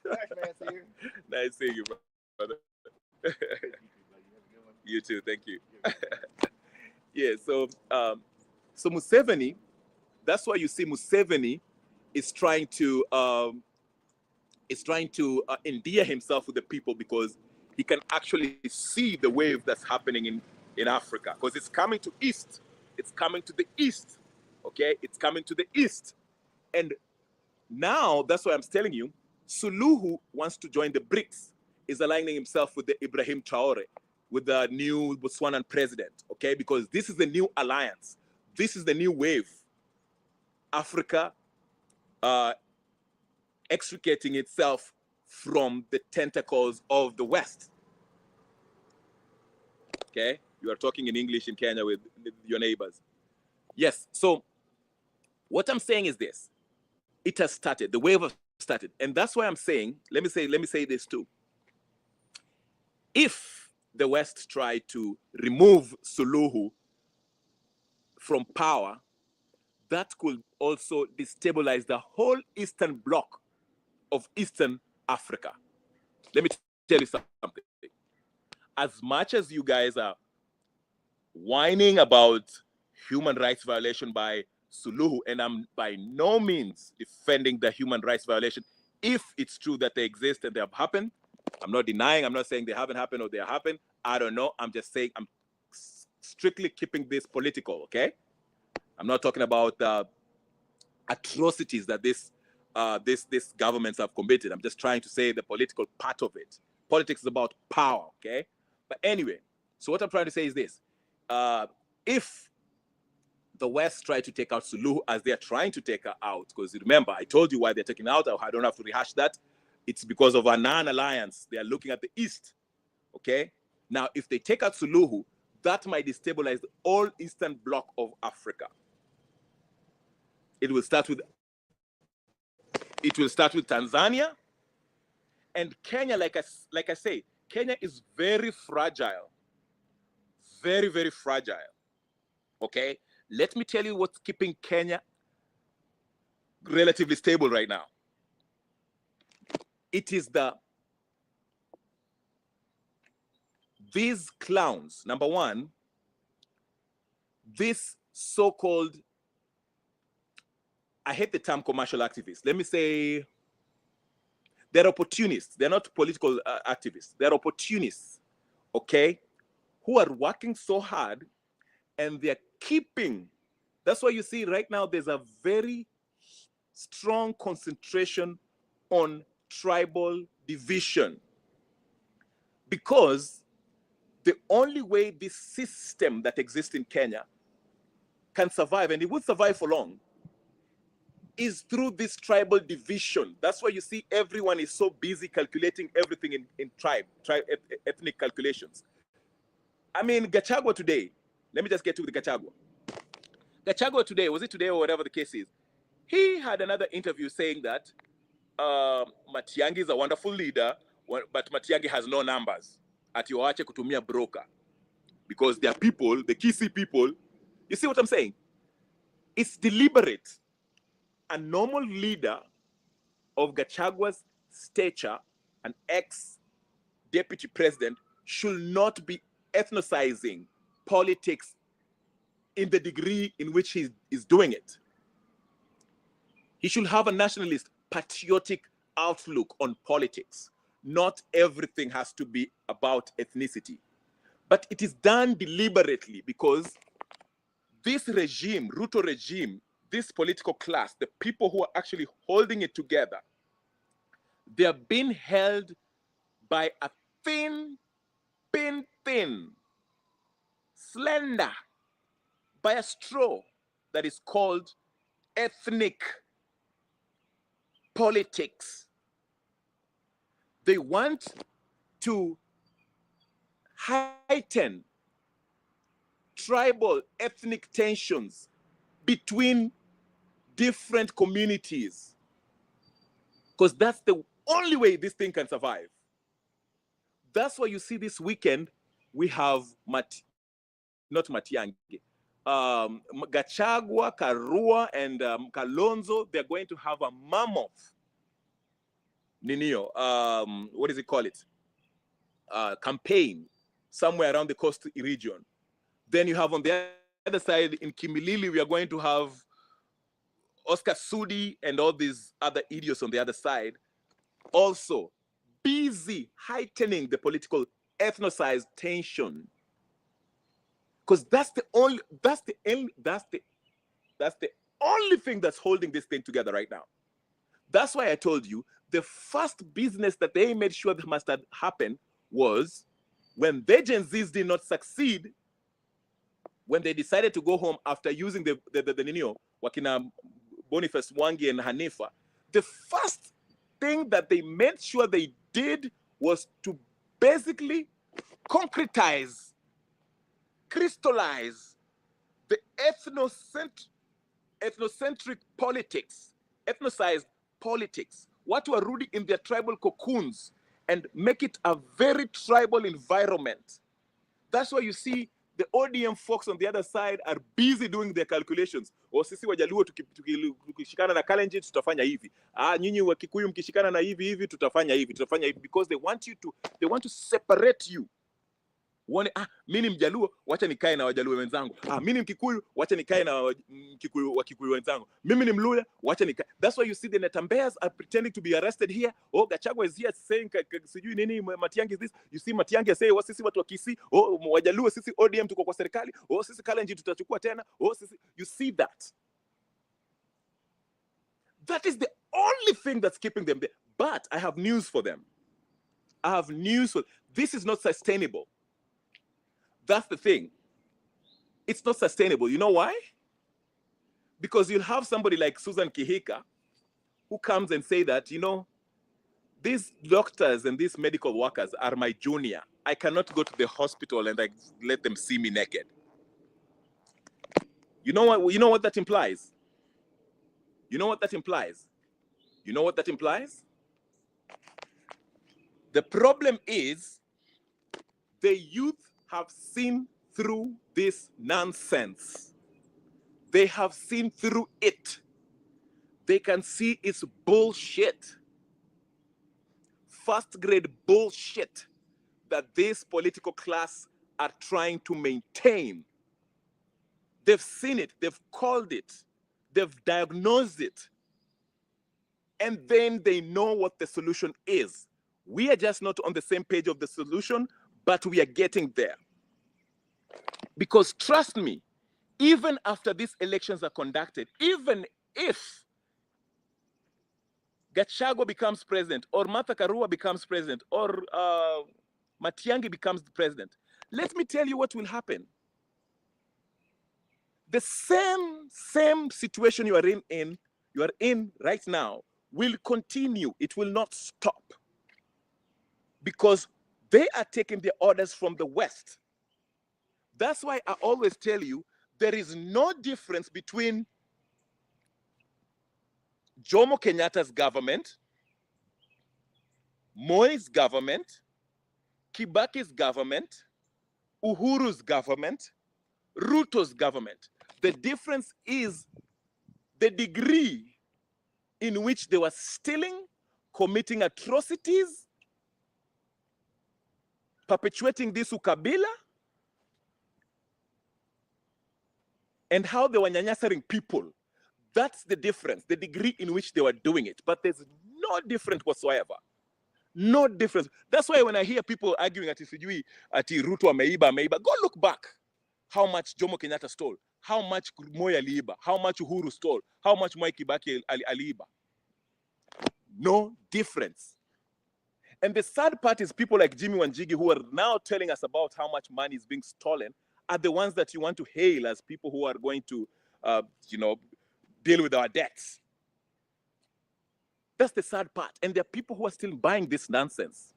Nice seeing you, brother. You too. Thank you. Yeah. So Museveni. That's why you see Museveni is trying to endear himself with the people, because he can actually see the wave that's happening in Africa, because it's coming to east. It's coming to the east. Okay, it's coming to the east. And now that's why I'm telling you, Suluhu wants to join the BRICS, is aligning himself with the Ibrahim Traore, with the new Botswanan president, okay? Because this is the new alliance. This is the new wave. Africa extricating itself from the tentacles of the West. Okay? You are talking in English in Kenya with your neighbors. Yes, so what I'm saying is this. It has started, the wave has started. And that's why I'm saying, let me say this too. If the West tried to remove Suluhu from power, that could also destabilize the whole Eastern Bloc of Eastern Africa. Let me tell you something. As much as you guys are whining about human rights violation by Suluhu, and I'm by no means defending the human rights violation, if it's true that they exist and they have happened. I'm not denying, I'm not saying they haven't happened or they have happened. I don't know. I'm just saying I'm strictly keeping this political, okay? I'm not talking about atrocities that these governments have committed. I'm just trying to say the political part of it. Politics is about power, okay? But anyway, so what I'm trying to say is this. If the West try to take out Suluhu as they're trying to take her out, because remember, I told you why they're taking her out. I don't have to rehash that. It's because of a non-alliance. They are looking at the East, okay? Now, if they take out Suluhu, that might destabilize the whole Eastern Bloc of Africa. It will start with Tanzania and Kenya. Like I say, Kenya is very fragile, very, very fragile. Okay, let me tell you what's keeping Kenya relatively stable right now. It is these clowns. Number one, this so-called, I hate the term commercial activists. Let me say they're opportunists. They're not political activists. They're opportunists, okay, who are working so hard and they're keeping. That's why you see right now there's a very strong concentration on tribal division, because the only way this system that exists in Kenya can survive, and it will survive for long, is through this tribal division. That's why you see everyone is so busy calculating everything in ethnic calculations. I mean, Gachagua today, let me just get to the Gachagua. Gachagua today, was it today or whatever the case is, he had another interview saying that Matiang'i is a wonderful leader, but Matiang'i has no numbers. Ati waache kutumia broker. Because there are people, the Kisii people, you see what I'm saying? It's deliberate. A normal leader of Gachagua's stature, an ex-deputy president, should not be ethnicizing politics in the degree in which he is doing it. He should have a nationalist, patriotic outlook on politics. Not everything has to be about ethnicity. But it is done deliberately, because this regime, Ruto regime, this political class, the people who are actually holding it together, they are being held by a thin, slender, by a straw that is called ethnic politics. They want to heighten tribal ethnic tensions between different communities, because that's the only way this thing can survive. That's why you see this weekend we have not Matiang'i, Gachagua, Karua, and Kalonzo. They're going to have a mammoth what does it call it? Campaign somewhere around the coast region. Then you have on the other side in Kimilili, we are going to have Oscar Sudi and all these other idiots on the other side, also busy heightening the political ethnicized tension. Because that's the only thing that's holding this thing together right now. That's why I told you the first business that they made sure that must happen was when the Gen Zs did not succeed, when they decided to go home after using the Wakina Boniface Mwangi and Hanifa. The first thing that they made sure they did was to basically concretize, crystallize the ethnocentric politics, ethnicized politics, what were rooted in their tribal cocoons, and make it a very tribal environment. That's why you see the ODM folks on the other side are busy doing their calculations. Sisi Wajaluo tukishikana na Kalenjin tutafanya hivi. Nyinyi wa Kikuyu mkishikana na hivi tutafanya hivi, because they want to separate you. One, mimi ni Mjaluo, wacha nikae na Wajaluo wenzangu. Mimi ni Mkikuyu, wacha nikae na Wakikuyu wenzangu. Mimi ni Mluya, wacha nikae. That's why you see the Netambeas are pretending to be arrested here. Gachagua is here saying sijui nini, Matiang'i is this. You see Matiang'i say, sisi watu wa Kisii, Wajaluo sisi ODM tuko kwa serikali, sisi Kalenjin tutachukua tena, sisi. You see that. That is the only thing that's keeping them there. But I have news for them. This is not sustainable. That's the thing. It's not sustainable. You know why? Because you'll have somebody like Susan Kihika who comes and say that, these doctors and these medical workers are my junior. I cannot go to the hospital and let them see me naked. You know what that implies? The problem is the youth have seen through this nonsense. They have seen through it. They can see it's bullshit. First grade bullshit that this political class are trying to maintain. They've seen it, they've called it, they've diagnosed it. And then they know what the solution is. We are just not on the same page of the solution, but we are getting there. Because trust me, even after these elections are conducted, even if Gachagua becomes president, or Martha Karua becomes president, or Matiang'i becomes the president, let me tell you what will happen. The same situation you are in right now will continue. It will not stop. Because they are taking their orders from the West. That's why I always tell you, there is no difference between Jomo Kenyatta's government, Moi's government, Kibaki's government, Uhuru's government, Ruto's government. The difference is the degree in which they were stealing, committing atrocities, perpetuating this ukabila, and how they were nyanyasaring people. That's the difference, the degree in which they were doing it. But there's no difference whatsoever. No difference. That's why when I hear people arguing ati Ruto ameiba, go look back how much Jomo Kenyatta stole. how much Moi aliiba, how much Uhuru stole, how much Mwai Kibaki aliiba. No difference. And the sad part is people like Jimmy Wanjigi, who are now telling us about how much money is being stolen, are the ones that you want to hail as people who are going to, deal with our debts. That's the sad part. And there are people who are still buying this nonsense.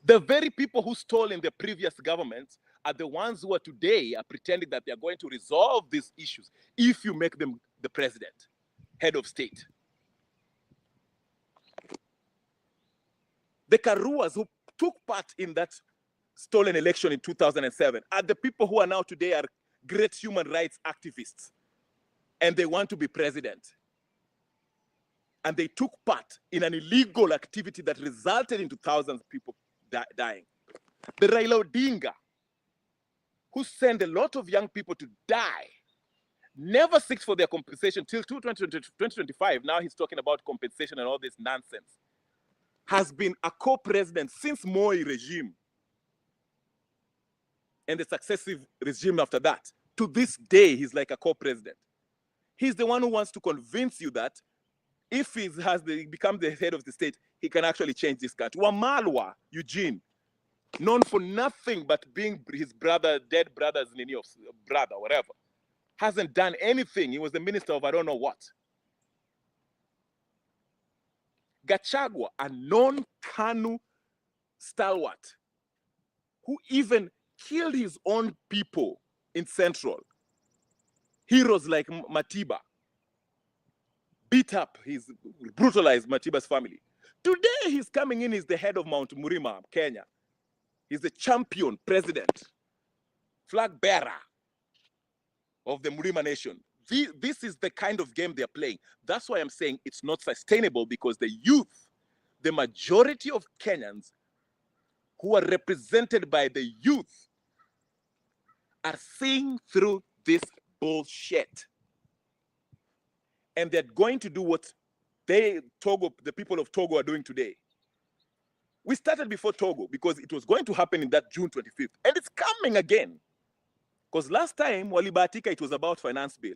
The very people who stole in the previous government are the ones who are today are pretending that they are going to resolve these issues if you make them the president, head of state. The Karuas who took part in that stolen election in 2007 are the people who are now today are great human rights activists, and they want to be president. And they took part in an illegal activity that resulted into thousands of people dying. The Raila Odinga, who sent a lot of young people to die, never seeks for their compensation till 2025. Now he's talking about compensation and all this nonsense. Has been a co-president since Moi regime and the successive regime after that. To this day, he's like a co-president. He's the one who wants to convince you that if he become the head of the state, he can actually change this country. Wamalwa Eugene, known for nothing but being his brother, dead brother's brother, whatever, hasn't done anything. He was the minister of I don't know what. Gachagua, a non-KANU stalwart, who even killed his own people in Central. Heroes like Matiba, brutalized Matiba's family. Today he's coming in, he's the head of Mount Murima, Kenya. He's the champion president, flag bearer of the Murima Nation. This is the kind of game they're playing. That's why I'm saying it's not sustainable, because the youth, the majority of Kenyans who are represented by the youth, are seeing through this bullshit. And they're going to do what the people of Togo are doing today. We started before Togo because it was going to happen in that June 25th. And it's coming again. Because last time, Walibatika, it was about finance bill.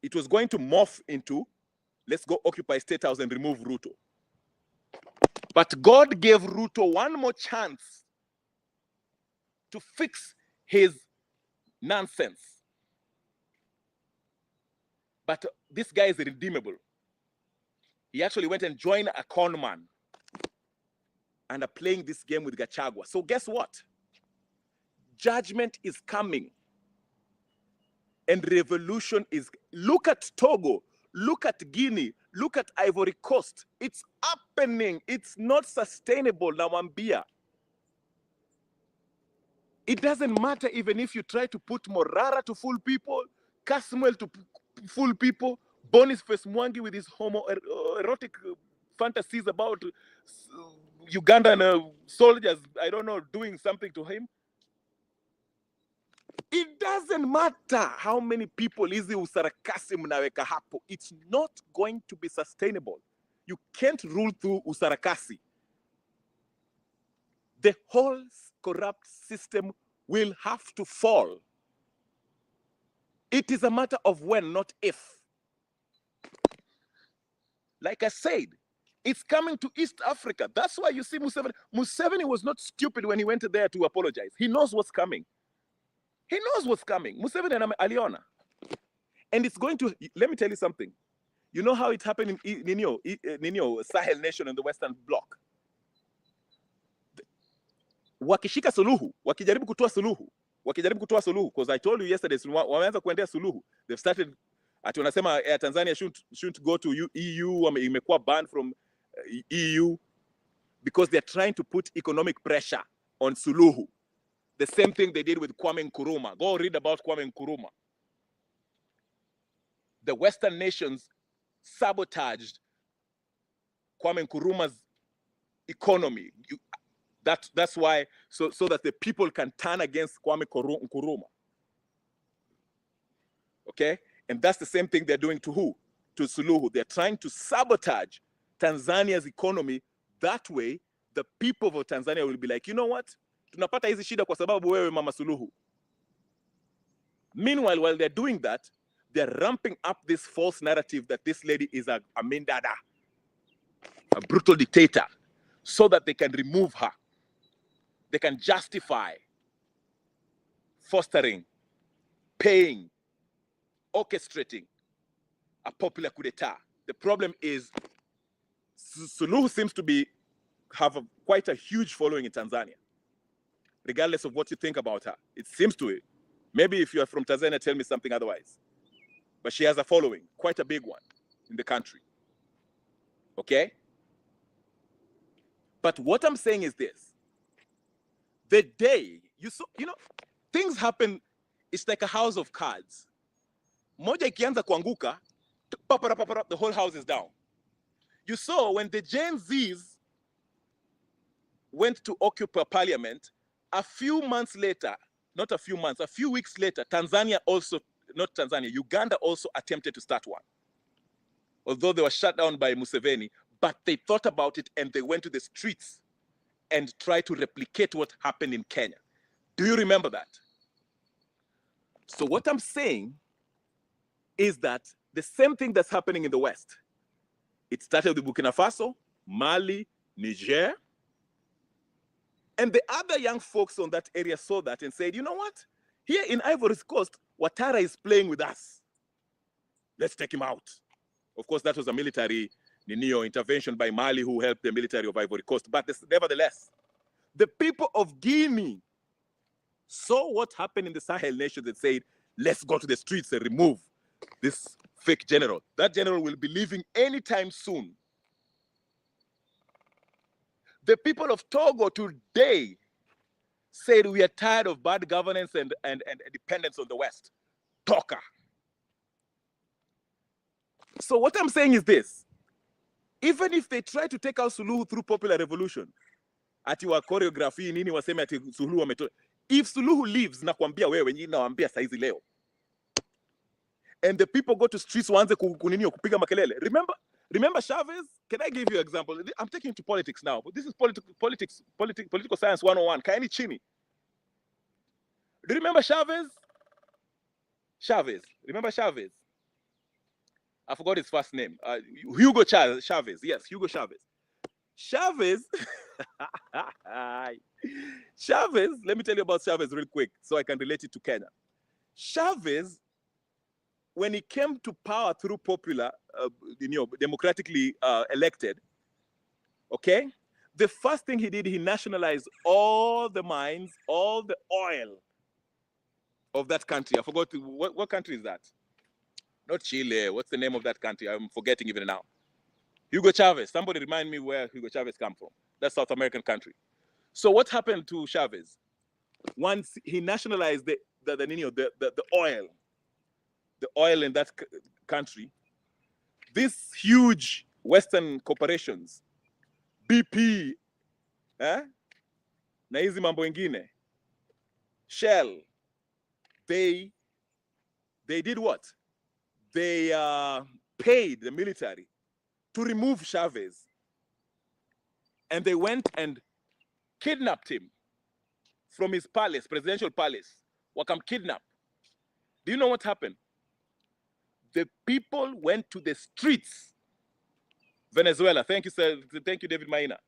It was going to morph into, let's go occupy State House and remove Ruto. But God gave Ruto one more chance to fix his nonsense. But this guy is irredeemable. He actually went and joined a con man and are playing this game with Gachagua. So guess what? Judgment is coming. And revolution is, look at Togo, look at Guinea, look at Ivory Coast. It's happening. It's not sustainable, Nawambia. It doesn't matter even if you try to put Morara to fool people, Kasmuel to fool people, Boniface Mwangi with his homoerotic fantasies about Ugandan soldiers, I don't know, doing something to him. It doesn't matter how many people hizi usarakasi mnaweka hapo. It's not going to be sustainable. You can't rule through usarakasi. The whole corrupt system will have to fall. It is a matter of when, not if. Like I said, it's coming to East Africa. That's why you see Museveni. Museveni was not stupid when he went there to apologize. He knows what's coming. He knows what's coming. Museveni and Aliona. And it's going to, let me tell you something. You know how it happened in Nino, Sahel nation in the Western Bloc? Wakishika suluhu, wakijaribu kutoa suluhu, because I told you yesterday, wameanza kuendea suluhu. They've started, ati wanasema Tanzania shouldn't go to EU, imekuwa banned from EU, because they're trying to put economic pressure on suluhu. The same thing they did with Kwame Nkrumah. Go read about Kwame Nkrumah. The Western nations sabotaged Kwame Nkrumah's economy. That's why, so that the people can turn against Kwame Nkrumah. Okay? And that's the same thing they're doing to who? To Suluhu. They're trying to sabotage Tanzania's economy. That way, the people of Tanzania will be like, you know what? Tunapata hizi shida kwa sababu wewe Mama Suluhu. Meanwhile, while they're doing that, they're ramping up this false narrative that this lady is a Mindada, a brutal dictator, so that they can remove her. They can justify fostering, paying, orchestrating a popular coup d'etat. The problem is Suluhu seems to have quite a huge following in Tanzania, regardless of what you think about her. It seems to it. Maybe if you are from Tanzania, tell me something otherwise. But she has a following, quite a big one in the country. Okay? But what I'm saying is this. The day, things happen, it's like a house of cards. Moja ikianza kuanguka, the whole house is down. You saw when the Gen Zs went to occupy parliament, a few weeks later, Uganda also attempted to start one. Although they were shut down by Museveni, but they thought about it and they went to the streets and tried to replicate what happened in Kenya. Do you remember that? So what I'm saying is that the same thing that's happening in the West. It started with Burkina Faso, Mali, Niger. And the other young folks on that area saw that and said, you know what? Here in Ivory Coast, Ouattara is playing with us. Let's take him out. Of course, that was a military intervention by Mali who helped the military of Ivory Coast. But nevertheless, the people of Guinea saw what happened in the Sahel nations and said, let's go to the streets and remove this fake general. That general will be leaving anytime soon. The people of Togo today said we are tired of bad governance and dependence on the West. Toka. So what I'm saying is this. Even if they try to take out Suluhu through popular revolution, ati wa choreography nini waseme ati Suluhu wameto. If Suluhu leaves, nakwambia wewe nyinyi nawaambia saizi leo. And the people go to streets waanze kuninio kupiga makelele. Remember Chavez? Can I give you an example? I'm taking you to politics now, but this is political science 101. Kaeni chini. Do you remember Chavez? Remember Chavez? I forgot his first name. Hugo Chavez. Yes, Hugo Chavez. Chavez, let me tell you about Chavez real quick so I can relate it to Kenya. Chavez, when he came to power through popular, democratically elected, okay, the first thing he did, he nationalized all the mines, all the oil of that country. I forgot what country is that? Not Chile. What's the name of that country? I'm forgetting even now. Hugo Chavez. Somebody remind me where Hugo Chavez come from. That's South American country. So what happened to Chavez? Once he nationalized the oil in that country, these huge Western corporations, BP, na hizi mambo ingine, Shell, they did what? They paid the military to remove Chavez. And they went and kidnapped him from his palace, presidential palace. Wakam kidnap. Do you know what happened? The people went to the streets. Venezuela. Thank you, sir. Thank you, David Maina.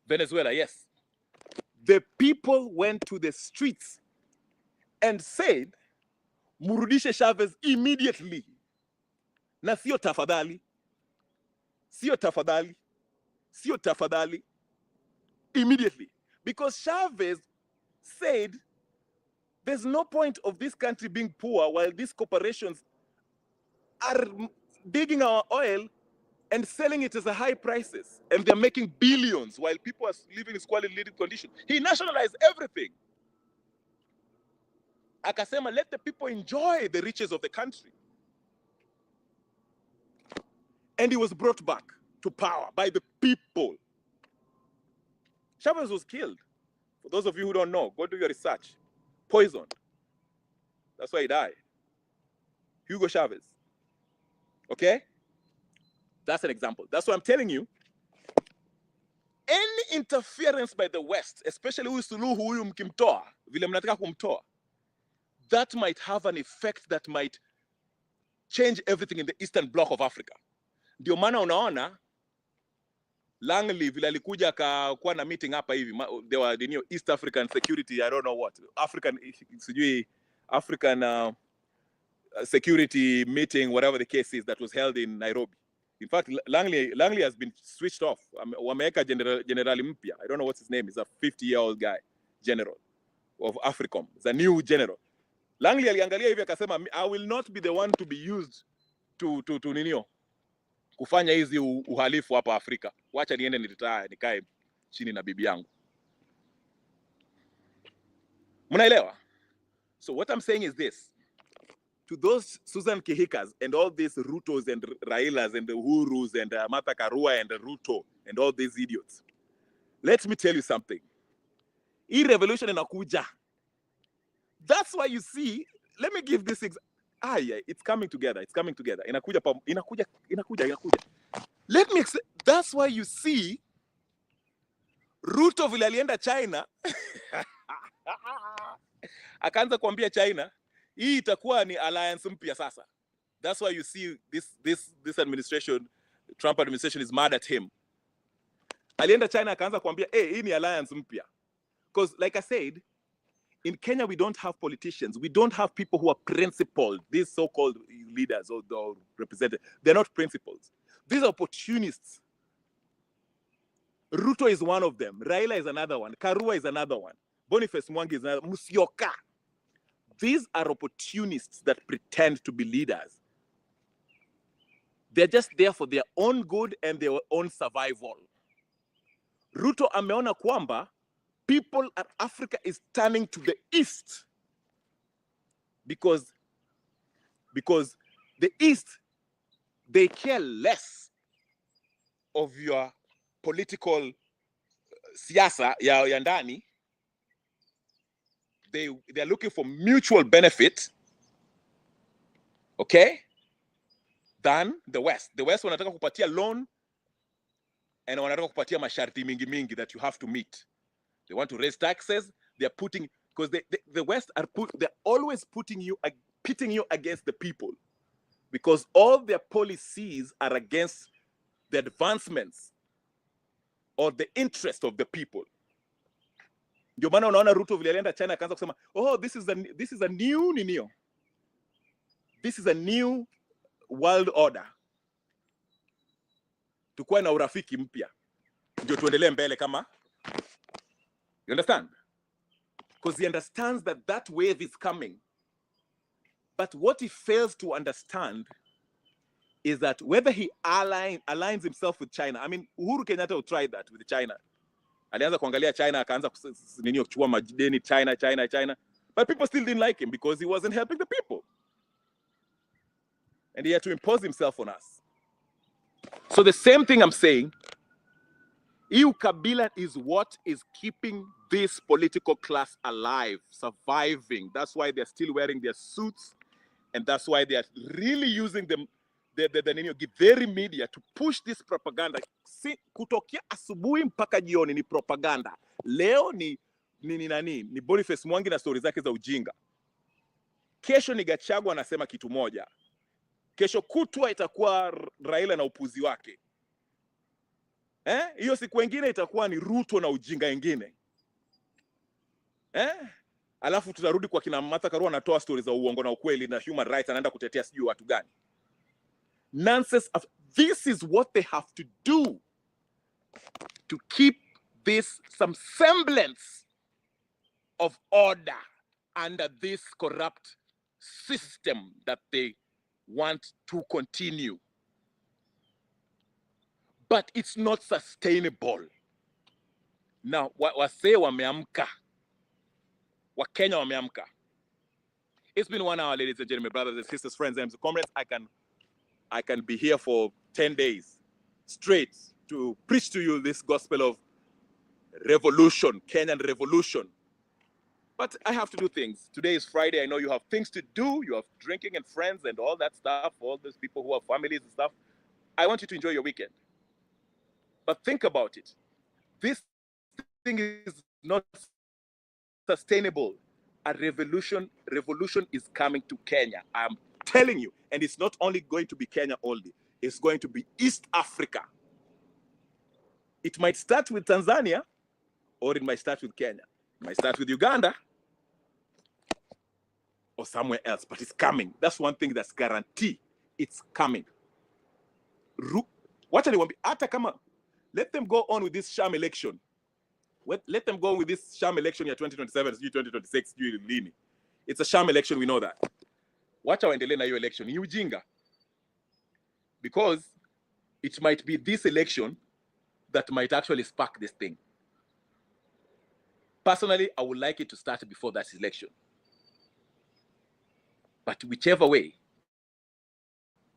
Venezuela, yes. The people went to the streets and said, Murudishe Chavez immediately. Na sio tafadhali. Sio tafadhali. Sio tafadhali. Immediately. Because Chavez said, there's no point of this country being poor while these corporations are digging our oil and selling it as a high prices. And they're making billions while people are living in squalid living conditions. He nationalized everything. Akasema, let the people enjoy the riches of the country. And he was brought back to power by the people. Chavez was killed. For those of you who don't know, go do your research. Poisoned. That's why he died. Hugo Chavez. Okay? That's an example. That's what I'm telling you. Any interference by the West, especially huyu Suluhu huyu mkimtoa, vile mnataka kumtoa, that might have an effect that might change everything in the Eastern Bloc of Africa. Ndio maana unaona Langley vile alikuja akakuwa na meeting hapa hivi, there were the new East African Security, I don't know what, African security meeting, whatever the case is, that was held in Nairobi. In fact, Langley has been switched off. Wameweka general mpya. I don't know what's his name. He's a 50-year-old guy, general of AFRICOM. He's a new general. Langley aliangalia hivi akasema, I will not be the one to be used to ninio kufanya hizi uhalifu hapa Afrika. Wacha niende nikae chini na bibi yangu. Mnaelewa? So what I'm saying is this. To those Susan Kihikas and all these Rutos and Railas and the Uhurus and Martha Karua and Ruto and all these idiots, let me tell you something. Hii revolution inakuja. That's why you see, let me give this example. Yeah, it's coming together. It's coming together. Inakuja. Let me explain. That's why you see Ruto vile alienda China. Akaanza kuambia China, hii itakuwa ni alliance mpya sasa. That's why you see this administration, Trump administration, is mad at him. Alienda China akaanza kuambia, hii ni alliance mpya. Because like I said, in Kenya, we don't have politicians. We don't have people who are principled. These so-called leaders or representatives, they're not principles. These are opportunists. Ruto is one of them. Raila is another one. Karua is another one. Boniface Mwangi is another. Musyoka. These are opportunists that pretend to be leaders. They're just there for their own good and their own survival. Ruto ameona kwamba people at Africa is turning to the East because the East, they care less of your political siasa ya ndani. They're looking for mutual benefit, okay, than the West. The West wanataka kupatia loan and wanataka kupatia masharti mingi that you have to meet. They want to raise taxes. They're putting, because the West they're always pitting you against the people, because all their policies are against the advancements or the interest of the people. Ndio maana unaona Ruto vile alienda China akaanza kusema, this is a new ninio. This is a new world order. Tukue na urafiki mpya. Ndio tuendelee mbele kama. You understand? Because he understands that wave is coming. But what he fails to understand is that whether he aligns himself with China. I mean, Uhuru Kenyatta will try that with China. Alianza kuangalia China, akaanza kuchukua madeni China. But people still didn't like him because he wasn't helping the people. And he had to impose himself on us. So the same thing I'm saying, EU Kabila is what is keeping this political class alive, surviving. That's why they're still wearing their suits, and that's why they are really using the Githeri media to push this propaganda. Kutokea asubuhi mpaka jioni ni propaganda. Leo ni Boniface Mwangi na stories zake za ujinga. Kesho ni Gachagua anasema kitu moja. Kesho kutwa itakuwa Raila na upuzi wake. Hiyo siku wengine itakuwa ni Ruto na ujinga wengine. Alafu tutarudi kwa kina Martha Karua anatoa stories za uongo na ukweli na human rights, anaenda kutetea sijui watu gani. Nonsense. This is what they have to do to keep some semblance of order under this corrupt system that they want to continue. But it's not sustainable. Now, wasee wameamka. Wakenya wameamka. It's been 1 hour, ladies and gentlemen, brothers and sisters, friends and comrades. I can be here for 10 days straight to preach to you this gospel of revolution, Kenyan revolution. But I have to do things. Today is Friday. I know you have things to do. You have drinking and friends and all that stuff, all those people who have families and stuff. I want you to enjoy your weekend. But think about it. This thing is not sustainable. a revolution is coming to Kenya. I'm telling you. And it's not only going to be Kenya only. It's going to be East Africa. It might start with Tanzania, or it might start with Kenya. It might start with Uganda, or somewhere else, but it's coming. That's one thing that's guaranteed. It's coming. Watch anyone be Atakama. Let them go on with this sham election. Let them go on with this sham election year 2027, 2026, lini. It's a sham election, we know that. Watch our endelea na hiyo election. Ni ujinga. Because it might be this election that might actually spark this thing. Personally, I would like it to start before that election. But whichever way,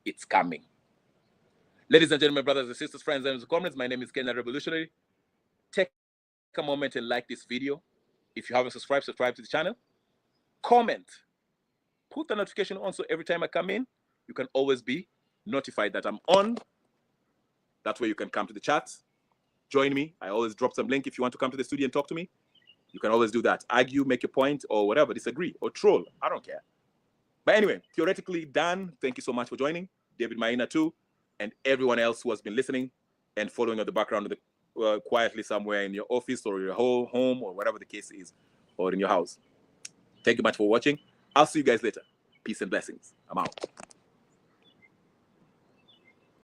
it's coming. Ladies and gentlemen, brothers and sisters, friends and comrades, my name is Kenya Revolutionary. Take a moment and like this video. If you haven't subscribed, subscribe to the channel. Comment. Put the notification on so every time I come in, you can always be notified that I'm on. That way you can come to the chat. Join me. I always drop some link if you want to come to the studio and talk to me. You can always do that. Argue, make your point, or whatever. Disagree, or troll. I don't care. But anyway, theoretically, Dan, thank you so much for joining. David Maina too. And everyone else who has been listening and following on the background of the, quietly somewhere in your office or your whole home or whatever the case is, or in your house. Thank you much for watching. I'll see you guys later. Peace and blessings. I'm out.